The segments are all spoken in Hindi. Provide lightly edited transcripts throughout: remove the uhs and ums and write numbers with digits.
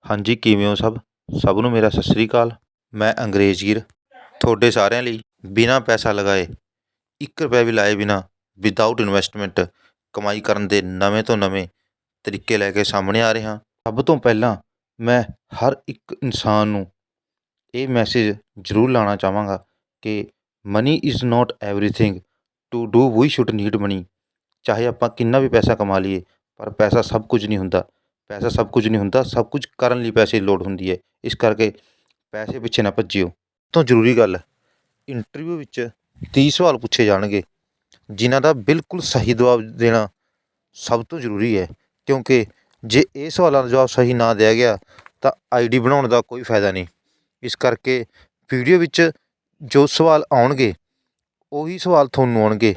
ਹਾਂਜੀ ਕਿਵੇਂ ਹੋ ਸਭ ਨੂੰ ਮੇਰਾ ਸਤਿ ਸ੍ਰੀ ਅਕਾਲ। ਮੈਂ ਅੰਗਰੇਜ਼ਗੀਰ ਤੁਹਾਡੇ ਸਾਰਿਆਂ ਲਈ ਬਿਨਾਂ ਪੈਸਾ ਲਗਾਏ 1 ਰੁਪਇਆ ਵੀ ਲਾਏ ਬਿਨਾਂ ਵਿਦਆਊਟ ਇਨਵੈਸਟਮੈਂਟ ਕਮਾਈ ਕਰਨ ਦੇ ਨਵੇਂ ਤੋਂ ਨਵੇਂ ਤਰੀਕੇ ਲੈ ਕੇ ਸਾਹਮਣੇ ਆ ਰਿਹਾ। ਸਭ ਤੋਂ ਪਹਿਲਾਂ ਮੈਂ ਹਰ ਇੱਕ ਇਨਸਾਨ ਨੂੰ ਇਹ ਮੈਸੇਜ ਜ਼ਰੂਰ ਲਾਉਣਾ ਚਾਹਾਂਗਾ ਕਿ money is not everything, to do we should need money. ਚਾਹੇ ਆਪਾਂ ਕਿੰਨਾ ਵੀ ਪੈਸਾ ਕਮਾ ਲਈਏ ਪਰ ਪੈਸਾ ਸਭ ਕੁਝ ਨਹੀਂ ਹੁੰਦਾ। ਸਭ ਕੁਝ ਕਰਨ ਲਈ ਪੈਸੇ ਦੀ ਲੋੜ ਹੁੰਦੀ ਹੈ। ਇਸ ਕਰਕੇ ਪੈਸੇ ਪਿੱਛੇ ਨਾ ਭੱਜਿਓ। ਸਭ ਤੋਂ ਜ਼ਰੂਰੀ ਗੱਲ, ਇੰਟਰਵਿਊ ਵਿੱਚ 30 ਸਵਾਲ ਪੁੱਛੇ ਜਾਣਗੇ ਜਿਨ੍ਹਾਂ ਦਾ ਬਿਲਕੁਲ ਸਹੀ ਜਵਾਬ ਦੇਣਾ ਸਭ ਤੋਂ ਜ਼ਰੂਰੀ ਹੈ, ਕਿਉਂਕਿ ਜੇ ਇਹ ਸਵਾਲਾਂ ਦਾ ਜਵਾਬ ਸਹੀ ਨਾ ਦਿਆ ਗਿਆ ਤਾਂ ਆਈਡੀ ਬਣਾਉਣ ਦਾ ਕੋਈ ਫਾਇਦਾ ਨਹੀਂ। ਇਸ ਕਰਕੇ ਵੀਡੀਓ ਵਿੱਚ ਜੋ ਸਵਾਲ ਆਉਣਗੇ ਉਹੀ ਸਵਾਲ ਤੁਹਾਨੂੰ ਆਉਣਗੇ।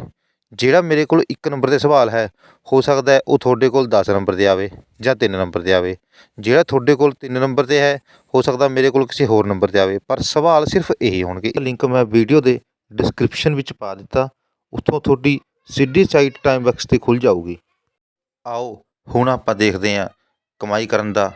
ਜਿਹੜਾ ਮੇਰੇ ਕੋਲ 1 ਨੰਬਰ 'ਤੇ ਸਵਾਲ ਹੈ ਹੋ ਸਕਦਾ ਉਹ ਤੁਹਾਡੇ ਕੋਲ 10 ਨੰਬਰ 'ਤੇ ਆਵੇ ਜਾਂ 3 ਨੰਬਰ 'ਤੇ ਆਵੇ। ਜਿਹੜਾ ਤੁਹਾਡੇ ਕੋਲ 3 ਨੰਬਰ 'ਤੇ ਹੈ ਹੋ ਸਕਦਾ ਮੇਰੇ ਕੋਲ ਕਿਸੇ ਹੋਰ ਨੰਬਰ 'ਤੇ ਆਵੇ, ਪਰ ਸਵਾਲ ਸਿਰਫ ਇਹੀ ਹੋਣਗੇ। ਲਿੰਕ ਮੈਂ ਵੀਡੀਓ ਦੇ ਡਿਸਕ੍ਰਿਪਸ਼ਨ ਵਿੱਚ ਪਾ ਦਿੱਤਾ, ਉੱਥੋਂ ਤੁਹਾਡੀ ਸਿੱਧੀ ਸਾਈਟ ਟਾਈਮਵਰਕਸ 'ਤੇ ਖੁੱਲ੍ਹ ਜਾਊਗੀ। ਆਓ ਹੁਣ ਆਪਾਂ ਦੇਖਦੇ ਹਾਂ ਕਮਾਈ ਕਰਨ ਦਾ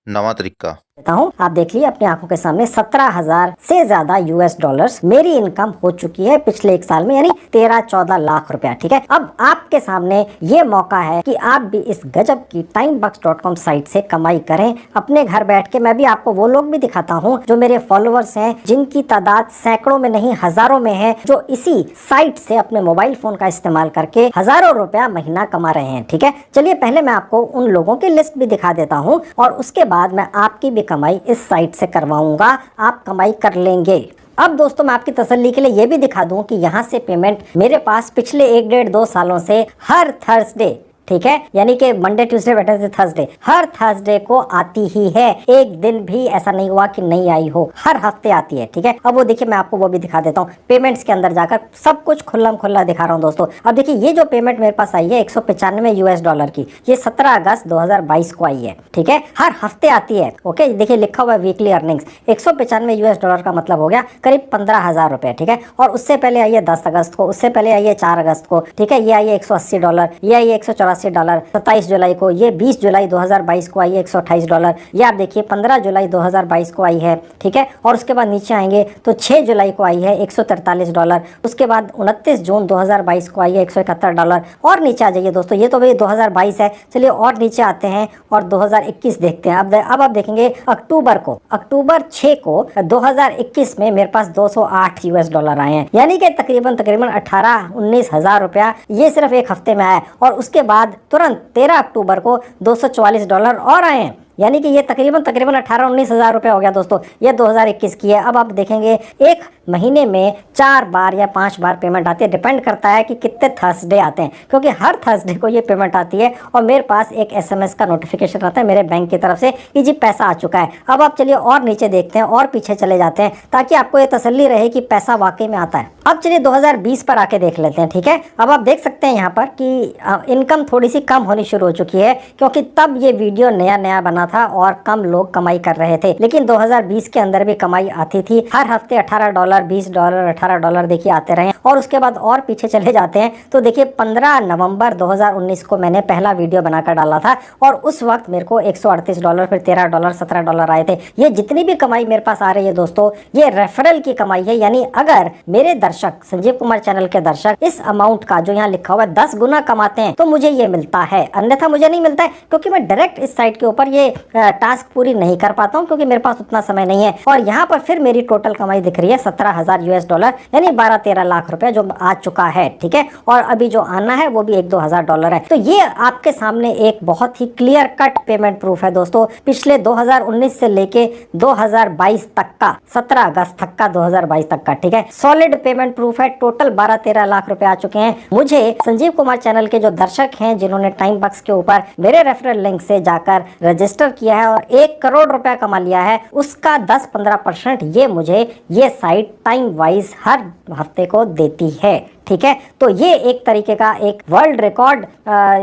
नवा तरीका। आप देख लीजिए अपनी आंखों के सामने 17,000 से ज्यादा यूएस डॉलर्स मेरी इनकम हो चुकी है पिछले 1 साल में, यानी 13-14 लाख रुपया। ठीक है, अब आपके सामने ये मौका है कि आप भी इस गजब की timebox.com साइट से कमाई करें अपने घर बैठ के। मैं भी आपको वो लोग भी दिखाता हूँ जो मेरे फॉलोअर्स हैं, जिनकी तादाद सैकड़ों में नहीं हजारों में है, जो इसी साइट से अपने मोबाइल फोन का इस्तेमाल करके हजारों रुपया महीना कमा रहे हैं। ठीक है, चलिए पहले मैं आपको उन लोगों की लिस्ट भी दिखा देता हूँ और उसके बाद मैं आपकी भी कमाई इस साइट से करवाऊंगा, आप कमाई कर लेंगे। अब दोस्तों मैं आपकी तसल्ली के लिए ये भी दिखा दूं कि यहाँ से पेमेंट मेरे पास पिछले 1-1.5-2 सालों से हर थर्सडे, ठीक है, यानी कि मंडे ट्यूसडे वेडनेसडे थर्सडे, हर थर्सडे को आती ही है। एक दिन भी ऐसा नहीं हुआ कि नहीं आई हो, हर हफ्ते आती है। ठीक है, अब वो देखिए मैं आपको वो भी दिखा देता हूँ। पेमेंट्स के अंदर जाकर सब कुछ खुल्लम खुल्ला दिखा रहा हूँ दोस्तों। अब देखिए ये जो पेमेंट मेरे पास आई है 195 यूएस डॉलर की, ये 17 अगस्त 2022 को आई है। ठीक है, हर हफ्ते आती है। ओके, देखिए लिखा हुआ है वीकली अर्निंग्स। 195 यूएस डॉलर का मतलब हो गया करीब 15,000 रुपए। ठीक है, और उससे पहले आई है 10 अगस्त को, उससे पहले आई है 4 अगस्त को। ठीक है, ये आई है 180 डॉलर, ये आई है 184 डॉलर 27 जुलाई को, ये 20 जुलाई 2022 को आई है 128 डॉलर, ये आप देखिए 15 जुलाई 2022 को आई है। ठीक है, और उसके बाद नीचे आएंगे तो 6 जुलाई को आई है 143 डॉलर, उसके बाद 29 जून 2022 को आई है 171 डॉलर। और नीचे आ जाइए दोस्तों, ये तो भाई 2022 है, चलिए और नीचे आते हैं और 2021 देखते हैं। अब आप देखेंगे अक्टूबर 6 को 2021 में मेरे पास 208 यूएस डॉलर आए हैं, यानी कि तकरीबन 18-19 हज़ार रुपया ये सिर्फ एक हफ्ते में आया। और उसके बाद तुरंत 13 अक्टूबर को 244 डॉलर और आए हैं, यानी कि ये तकरीबन 18-19 हज़ार रुपये हो गया दोस्तों। ये 2021 की है। अब आप देखेंगे एक महीने में 4 बार या 5 बार पेमेंट आती है, डिपेंड करता है कि कितने थर्सडे आते हैं, क्योंकि हर थर्सडे को ये पेमेंट आती है और मेरे पास एक एसएमएस का नोटिफिकेशन आता है मेरे बैंक की तरफ से कि जी पैसा आ चुका है। अब आप चलिए और नीचे देखते हैं और पीछे चले जाते हैं ताकि आपको ये तसल्ली रहे कि पैसा वाकई में आता है। अब चलिए 2020 पर आके देख लेते हैं। ठीक है, अब आप देख सकते हैं यहाँ पर कि इनकम थोड़ी सी कम होनी शुरू हो चुकी है, क्योंकि तब ये वीडियो नया बना था और कम लोग कमाई कर रहे थे। लेकिन 2020 के अंदर भी कमाई आती थी, हर हफ्ते 18 डॉलर 20 डॉलर 18 डॉलर देखिए आते रहे। और उसके बाद और पीछे चले जाते हैं तो देखिए 15 नवंबर 2019 को मैंने पहला वीडियो बनाकर डाला था और उस वक्त मेरे को 138 डॉलर, फिर 13 डॉलर 17 डॉलर आए थे। ये जितनी भी कमाई मेरे पास आ रही है दोस्तों, ये रेफरल की कमाई है, यानी अगर मेरे दर्शक संजीव कुमार चैनल के दर्शक इस अमाउंट का जो यहाँ लिखा हुआ है 10 गुना कमाते हैं तो मुझे ये मिलता है, अन्यथा मुझे नहीं मिलता है, क्योंकि मैं डायरेक्ट इस साइट के ऊपर ये टास्क पूरी नहीं कर पाता हूँ, क्योंकि मेरे पास उतना समय नहीं है। और यहाँ पर फिर मेरी टोटल कमाई दिख रही है 17,000 यूएस डॉलर, यानी 12-13 लाख रुपए जो आ चुका है। ठीक है, और अभी जो आना है वो भी 1-2 हज़ार डॉलर है। तो ये आपके सामने एक बहुत ही क्लियर कट पेमेंट प्रूफ है दोस्तों, पिछले 2019 से लेके 2022 तक का, 17 अगस्त तक का, 2022 तक का। ठीक है, सॉलिड पेमेंट प्रूफ है। टोटल 12-13 लाख रुपए आ चुके हैं। मुझे संजीव कुमार चैनल के जो दर्शक हैं जिन्होंने टाइम बॉक्स के ऊपर मेरे रेफरल लिंक से जाकर रजिस्टर किया है और 1 करोड़ रुपया कमा लिया है, उसका 10-15% ये मुझे ये साइट टाइम वाइज हर हफ्ते को देती है। ठीक है, तो ये एक तरीके का एक वर्ल्ड रिकॉर्ड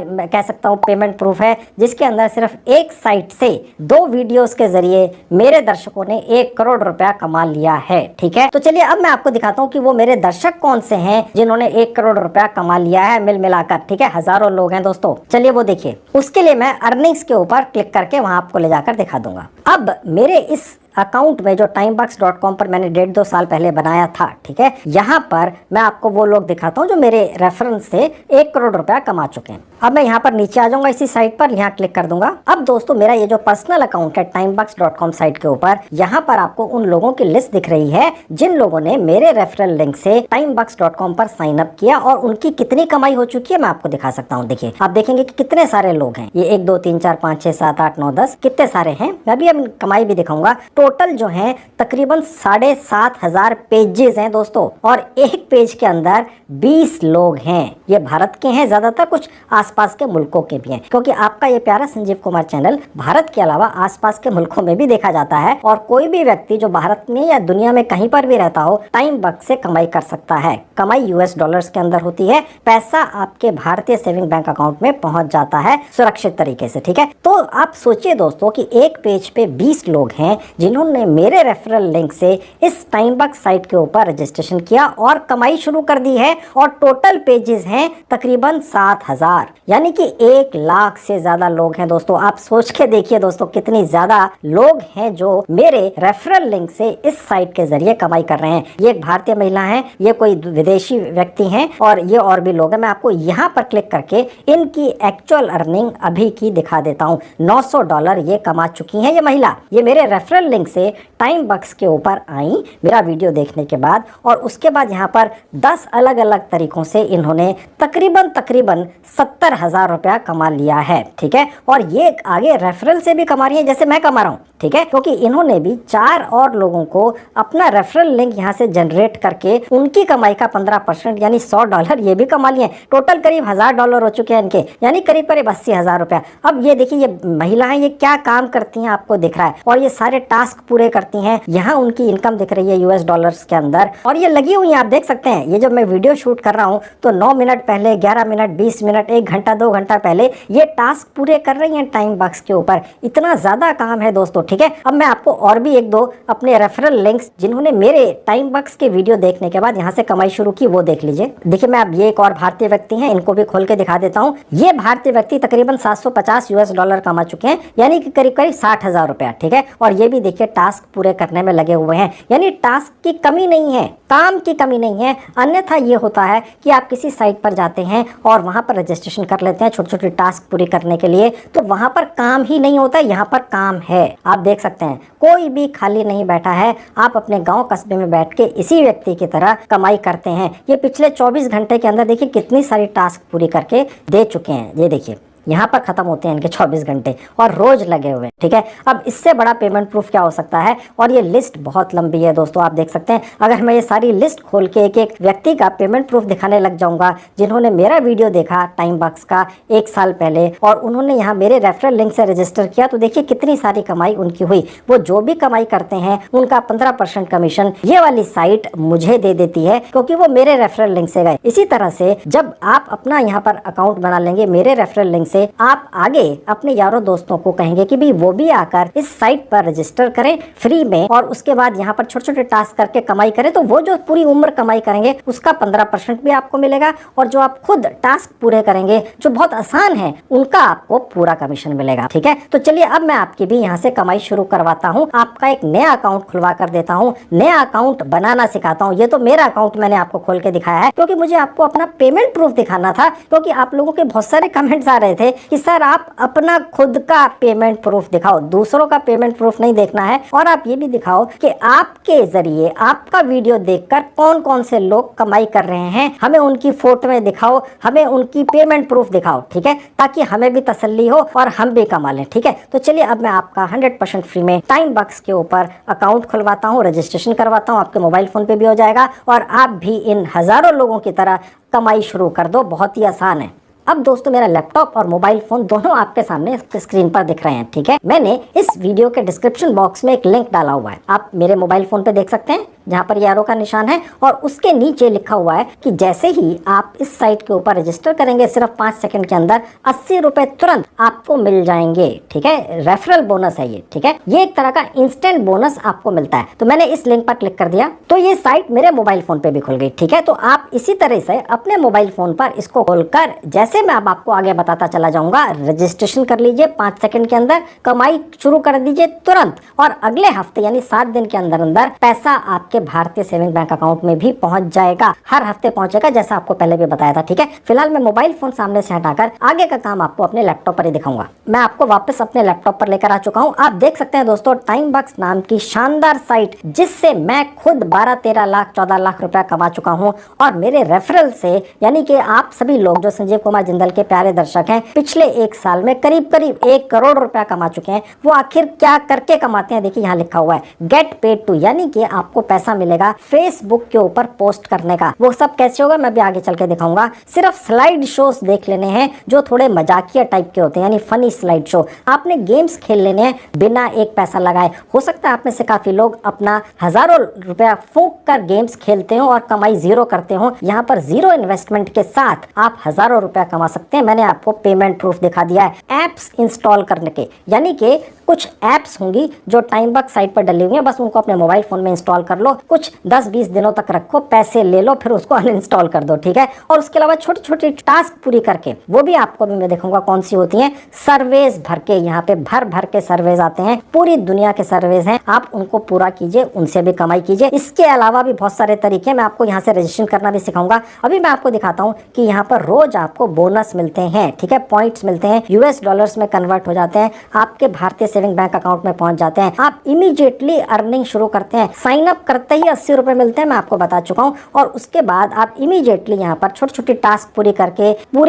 मैं कह सकता हूँ पेमेंट प्रूफ है, जिसके अंदर सिर्फ एक साइट से 2 वीडियोस के जरिए मेरे दर्शकों ने 1 करोड़ रुपया कमा लिया है। ठीक है, तो चलिए अब मैं आपको दिखाता हूँ कि वो मेरे दर्शक कौन से हैं जिन्होंने 1 करोड़ रुपया कमा लिया है मिल मिलाकर। ठीक है, हजारों लोग हैं दोस्तों। चलिए वो देखिए, उसके लिए मैं अर्निंग्स के ऊपर क्लिक करके वहां आपको ले जाकर दिखा दूंगा। अब मेरे इस अकाउंट में जो timebucks.com पर मैंने 1.5-2 साल पहले बनाया था, ठीक है, यहाँ पर मैं आपको वो लोग दिखाता हूँ जो मेरे रेफरेंस से 1 करोड़ रुपया कमा चुके हैं। अब मैं यहाँ पर नीचे आ जाऊंगा इसी साइट पर, यहाँ क्लिक कर दूंगा। अब दोस्तों मेरा ये जो पर्सनल अकाउंट है timebucks.com साइट के ऊपर, यहाँ पर आपको उन लोगों की लिस्ट दिख रही है जिन लोगों ने मेरे रेफरल लिंक से timebucks.com पर साइन अप किया और उनकी कितनी कमाई हो चुकी है मैं आपको दिखा सकता हूँ। देखिए, आप देखेंगे कि कितने सारे लोग हैं, ये 1 2 3 4 5 6 7 8 9 10 कितने सारे हैं। मैं भी अब कमाई भी दिखाऊंगा। टोटल जो है तकरीबन 7,500 पेजेस हैं दोस्तों, और एक पेज के अंदर 20 लोग हैं। ये भारत के हैं ज्यादातर, कुछ आसपास के मुल्कों के भी हैं, क्योंकि आपका ये प्यारा संजीव कुमार चैनल भारत के अलावा आसपास के मुल्कों में भी देखा जाता है, और कोई भी व्यक्ति जो भारत में या दुनिया में कहीं पर भी रहता हो टाइमबक्स से कमाई कर सकता है। कमाई US डॉलर्स के अंदर होती है, पैसा आपके भारतीय सेविंग बैंक अकाउंट में पहुंच जाता है सुरक्षित तरीके से। ठीक है, तो आप सोचिए दोस्तों कि एक पेज पे 20 लोग हैं जिन्होंने मेरे रेफरल लिंक से इस टाइमबक्स साइट के ऊपर रजिस्ट्रेशन किया और कमाई शुरू कर दी है, और टोटल पेजेस हैं तकरीबन 7,000, यानी कि 1 लाख से ज्यादा लोग हैं दोस्तों। आप सोच के देखिए दोस्तों कितनी ज्यादा लोग हैं जो मेरे रेफरल लिंक से इस साइट के जरिए कमाई कर रहे हैं। ये एक भारतीय महिला है, ये कोई विदेशी व्यक्ति हैं, और ये और भी लोग हैं। मैं आपको यहाँ पर क्लिक करके इनकी एक्चुअल अर्निंग अभी की दिखा देता हूँ। $900 ये कमा चुकी हैं ये महिला। ये मेरे रेफरल लिंक से टाइमबक्स के ऊपर आई मेरा वीडियो देखने के बाद, और उसके बाद यहाँ पर 10 अलग अलग तरीकों से इन्होंने तकरीबन 70,000 रुपया कमा लिया है। ठीक है, और ये आगे रेफरल से भी कमा रही है जैसे मैं कमा रहा हूँ। ठीक है, क्योंकि इन्होंने भी 4 और लोगों को अपना रेफरल लिंक यहाँ से जनरेट करके उनकी कमाई का 15% यानी $100 ये भी कमा लिए। टोटल करीब $1,000 हो चुके हैं इनके, यानी करीब 80,000 रुपया। अब ये देखिए, ये महिलाएं ये क्या काम करती हैं आपको दिख रहा है, और ये सारे टास्क पूरे करती हैं। यहाँ उनकी इनकम दिख रही है US डॉलर्स के अंदर, और ये लगी हुई है। आप देख सकते हैं, ये जब मैं वीडियो शूट कर रहा हूँ तो 9 मिनट पहले, 11 मिनट, 20 मिनट, 1 घंटा, 2 घंटा पहले ये टास्क पूरे कर रही हैं टाइमबक्स के ऊपर। इतना ज्यादा काम है दोस्तों। ठीक है, अब मैं आपको और भी 1-2 अपने रेफरल लिंक्स जिन्होंने मेरे टाइमबक्स के वीडियो देखने के बाद यहाँ से कमाई शुरू की वो देख लीजिए। देखिए, मैं अब ये एक और भारतीय व्यक्ति हैं, इनको भी खोल के दिखा देता हूँ। ये भारतीय व्यक्ति तकरीबन $750 कमा चुके हैं, यानी कि करीब 60,000 रुपया। ठीक है, और ये भी देखिए टास्क पूरे करने में लगे हुए हैं, यानी टास्क की कमी नहीं है, काम की कमी नहीं है। अन्यथा ये होता है कि आप किसी साइट पर जाते हैं और वहां पर रजिस्ट्रेशन कर लेते हैं छोटे छोटे टास्क पूरी करने के लिए, तो वहां पर काम ही नहीं होता। यहाँ पर काम है। आप देख सकते हैं कोई भी खाली नहीं बैठा है। आप अपने गांव कस्बे में बैठ के इसी व्यक्ति की तरह कमाई करते हैं। ये पिछले 24 घंटे के अंदर देखिए कितनी सारी टास्क पूरी करके दे चुके हैं। ये देखिए यहाँ पर खत्म होते हैं इनके 24 घंटे, और रोज लगे हुए। ठीक है, अब इससे बड़ा पेमेंट प्रूफ क्या हो सकता है। और ये लिस्ट बहुत लंबी है दोस्तों, आप देख सकते हैं। अगर मैं ये सारी लिस्ट खोल के एक एक व्यक्ति का पेमेंट प्रूफ दिखाने लग जाऊंगा जिन्होंने मेरा वीडियो देखा टाइमबक्स का 1 साल पहले, और उन्होंने यहाँ मेरे रेफरल लिंक से रजिस्टर किया, तो देखिए कितनी सारी कमाई उनकी हुई। वो जो भी कमाई करते हैं उनका 15% कमीशन ये वाली साइट मुझे दे देती है, क्योंकि वो मेरे रेफरल लिंक से गए। इसी तरह से जब आप अपना यहाँ पर अकाउंट बना लेंगे मेरे रेफरल लिंक से, आप आगे अपने यारों दोस्तों को कहेंगे कि भी वो भी आकर इस साइट पर रजिस्टर करें फ्री में, और उसके बाद यहाँ पर छोटे छोटे टास्क करके कमाई करें, तो वो जो पूरी उम्र कमाई करेंगे उसका 15% भी आपको मिलेगा, और जो आप खुद टास्क पूरे करेंगे जो बहुत आसान है उनका आपको पूरा कमीशन मिलेगा। ठीक है, तो चलिए अब मैं आपकी भी यहाँ से कमाई शुरू करवाता हूँ। आपका एक नया अकाउंट खुलवा कर देता हूँ, नया अकाउंट बनाना सिखाता हूँ। ये तो मेरा अकाउंट मैंने आपको खोल के दिखाया है क्योंकि मुझे आपको अपना पेमेंट प्रूफ दिखाना था, क्योंकि आप लोगों के बहुत सारे कमेंट्स आ रहे थे कि सर आप अपना खुद का पेमेंट प्रूफ दिखाओ, दूसरों का पेमेंट प्रूफ नहीं देखना है, और आप ये भी दिखाओ कि आपके जरिए आपका वीडियो देखकर कौन कौन से लोग कमाई कर रहे हैं, हमें उनकी फोटोएं दिखाओ, हमें उनकी पेमेंट प्रूफ दिखाओ। ठीक है, ताकि हमें भी तसल्ली हो और हम भी कमा लें। ठीक है, तो चलिए अब मैं आपका 100% फ्री में टाइमबक्स के ऊपर अकाउंट खुलवाता हूँ, रजिस्ट्रेशन करवाता हूँ, आपके मोबाइल फोन पे भी हो जाएगा, और आप भी इन हजारों लोगों की तरह कमाई शुरू कर दो। बहुत ही आसान है। अब दोस्तों मेरा लैपटॉप और मोबाइल फोन दोनों आपके सामने स्क्रीन पर दिख रहे हैं। ठीक है, मैंने इस वीडियो के डिस्क्रिप्शन बॉक्स में एक लिंक डाला हुआ है, आप मेरे मोबाइल फोन पे देख सकते हैं। जहाँ पर ये एरो का निशान है, और उसके नीचे लिखा हुआ है कि जैसे ही आप इस साइट के ऊपर रजिस्टर करेंगे सिर्फ 5 सेकंड के अंदर 80 रुपए तुरंत आपको मिल जाएंगे। ठीक है, रेफरल बोनस है ये। ठीक है, ये एक तरह का इंस्टेंट बोनस आपको मिलता है। तो मैंने इस लिंक पर क्लिक कर दिया तो ये साइट मेरे मोबाइल फोन पे भी खुल गई। ठीक है, तो आप इसी तरह से अपने मोबाइल फोन पर इसको खोलकर, जैसे मैं अब आपको आगे बताता चला जाऊंगा, रजिस्ट्रेशन कर लीजिए, 5 सेकंड के अंदर कमाई शुरू कर दीजिए तुरंत, और अगले हफ्ते यानी 7 दिन के अंदर अंदर पैसा आपके भारतीय सेविंग बैंक अकाउंट में भी पहुंच जाएगा। हर हफ्ते पहुंचेगा, जैसा आपको पहले भी बताया था। ठीक है, फिलहाल मैं मोबाइल फोन सामने से हटाकर आगे का काम आपको अपने लैपटॉप पर ही दिखाऊंगा। मैं आपको वापस अपने लैपटॉप पर लेकर आ चुका हूं। आप देख सकते हैं दोस्तों, टाइम बक्स नाम की शानदार साइट, जिससे मैं खुद 12-13 लाख 14 लाख रुपया कमा चुका हूं, और मेरे रेफरल से, यानी कि आप सभी लोग जो संजीव कुमार जिंदल के प्यारे दर्शक हैं, पिछले 1 साल में करीब करीब 1 करोड़ रुपया कमा चुके हैं। वो आखिर क्या करके कमाते हैं, देखिए यहाँ लिखा हुआ है गेट पेड टू, यानी कि आपको पैसा मिलेगा फेसबुक के ऊपर पोस्ट करने का। वो सब कैसे होगा मैं भी आगे चल के दिखाऊंगा। सिर्फ स्लाइड शोज देख लेने हैं जो थोड़े मजाकिया टाइप के होते हैं, यानी फनी स्लाइड शो। आपने गेम्स खेल लेने हैं बिना एक पैसा लगाए। हो सकता है आप में से काफी लोग अपना हजारों रुपया फूंक कर गेम्स खेलते हो और कमाई जीरो करते हो। यहाँ पर जीरो इन्वेस्टमेंट के साथ आप हजारों रुपया कमा सकते हैं। मैंने आपको पेमेंट प्रूफ दिखा दिया है एप्स इंस्टॉल करने के, यानी कि कुछ एप्स होंगी जो टाइम बक्स साइट पर डली हुई है, बस उनको अपने मोबाइल फोन में इंस्टॉल कर लो, कुछ 10-20 दिनों तक रखो, पैसे ले लो, फिर उसको अनइंस्टॉल कर दो। ठीक है, और उसके अलावा छोटी छोटी टास्क पूरी करके, वो भी आपको भी मैं दिखाऊंगा कौन सी होती हैं। सर्वेज भर के, यहाँ पे भर भर के सर्वेज आते हैं, पूरी दुनिया के सर्वेज हैं, आप उनको पूरा कीजिए, उनसे भी कमाई कीजिए। इसके अलावा भी बहुत सारे तरीके, मैं आपको यहाँ से रजिस्ट्रेशन करना भी सिखाऊंगा। अभी मैं आपको दिखाता हूँ कि यहाँ पर रोज आपको बोनस मिलते हैं। ठीक है, पॉइंट्स मिलते हैं, यूएस डॉलर्स में कन्वर्ट हो जाते हैं, आपके भारतीय सेविंग बैंक अकाउंट में पहुंच जाते हैं, आप इमीडिएटली अर्निंग शुरू करते हैं। साइन अप करते ही 80 रुपए मिलते हैं, मैं आपको बता चुका हूं, और उसके बाद आप इमीडिएटली यहाँ पर छोटी छोटी टास्क पूरी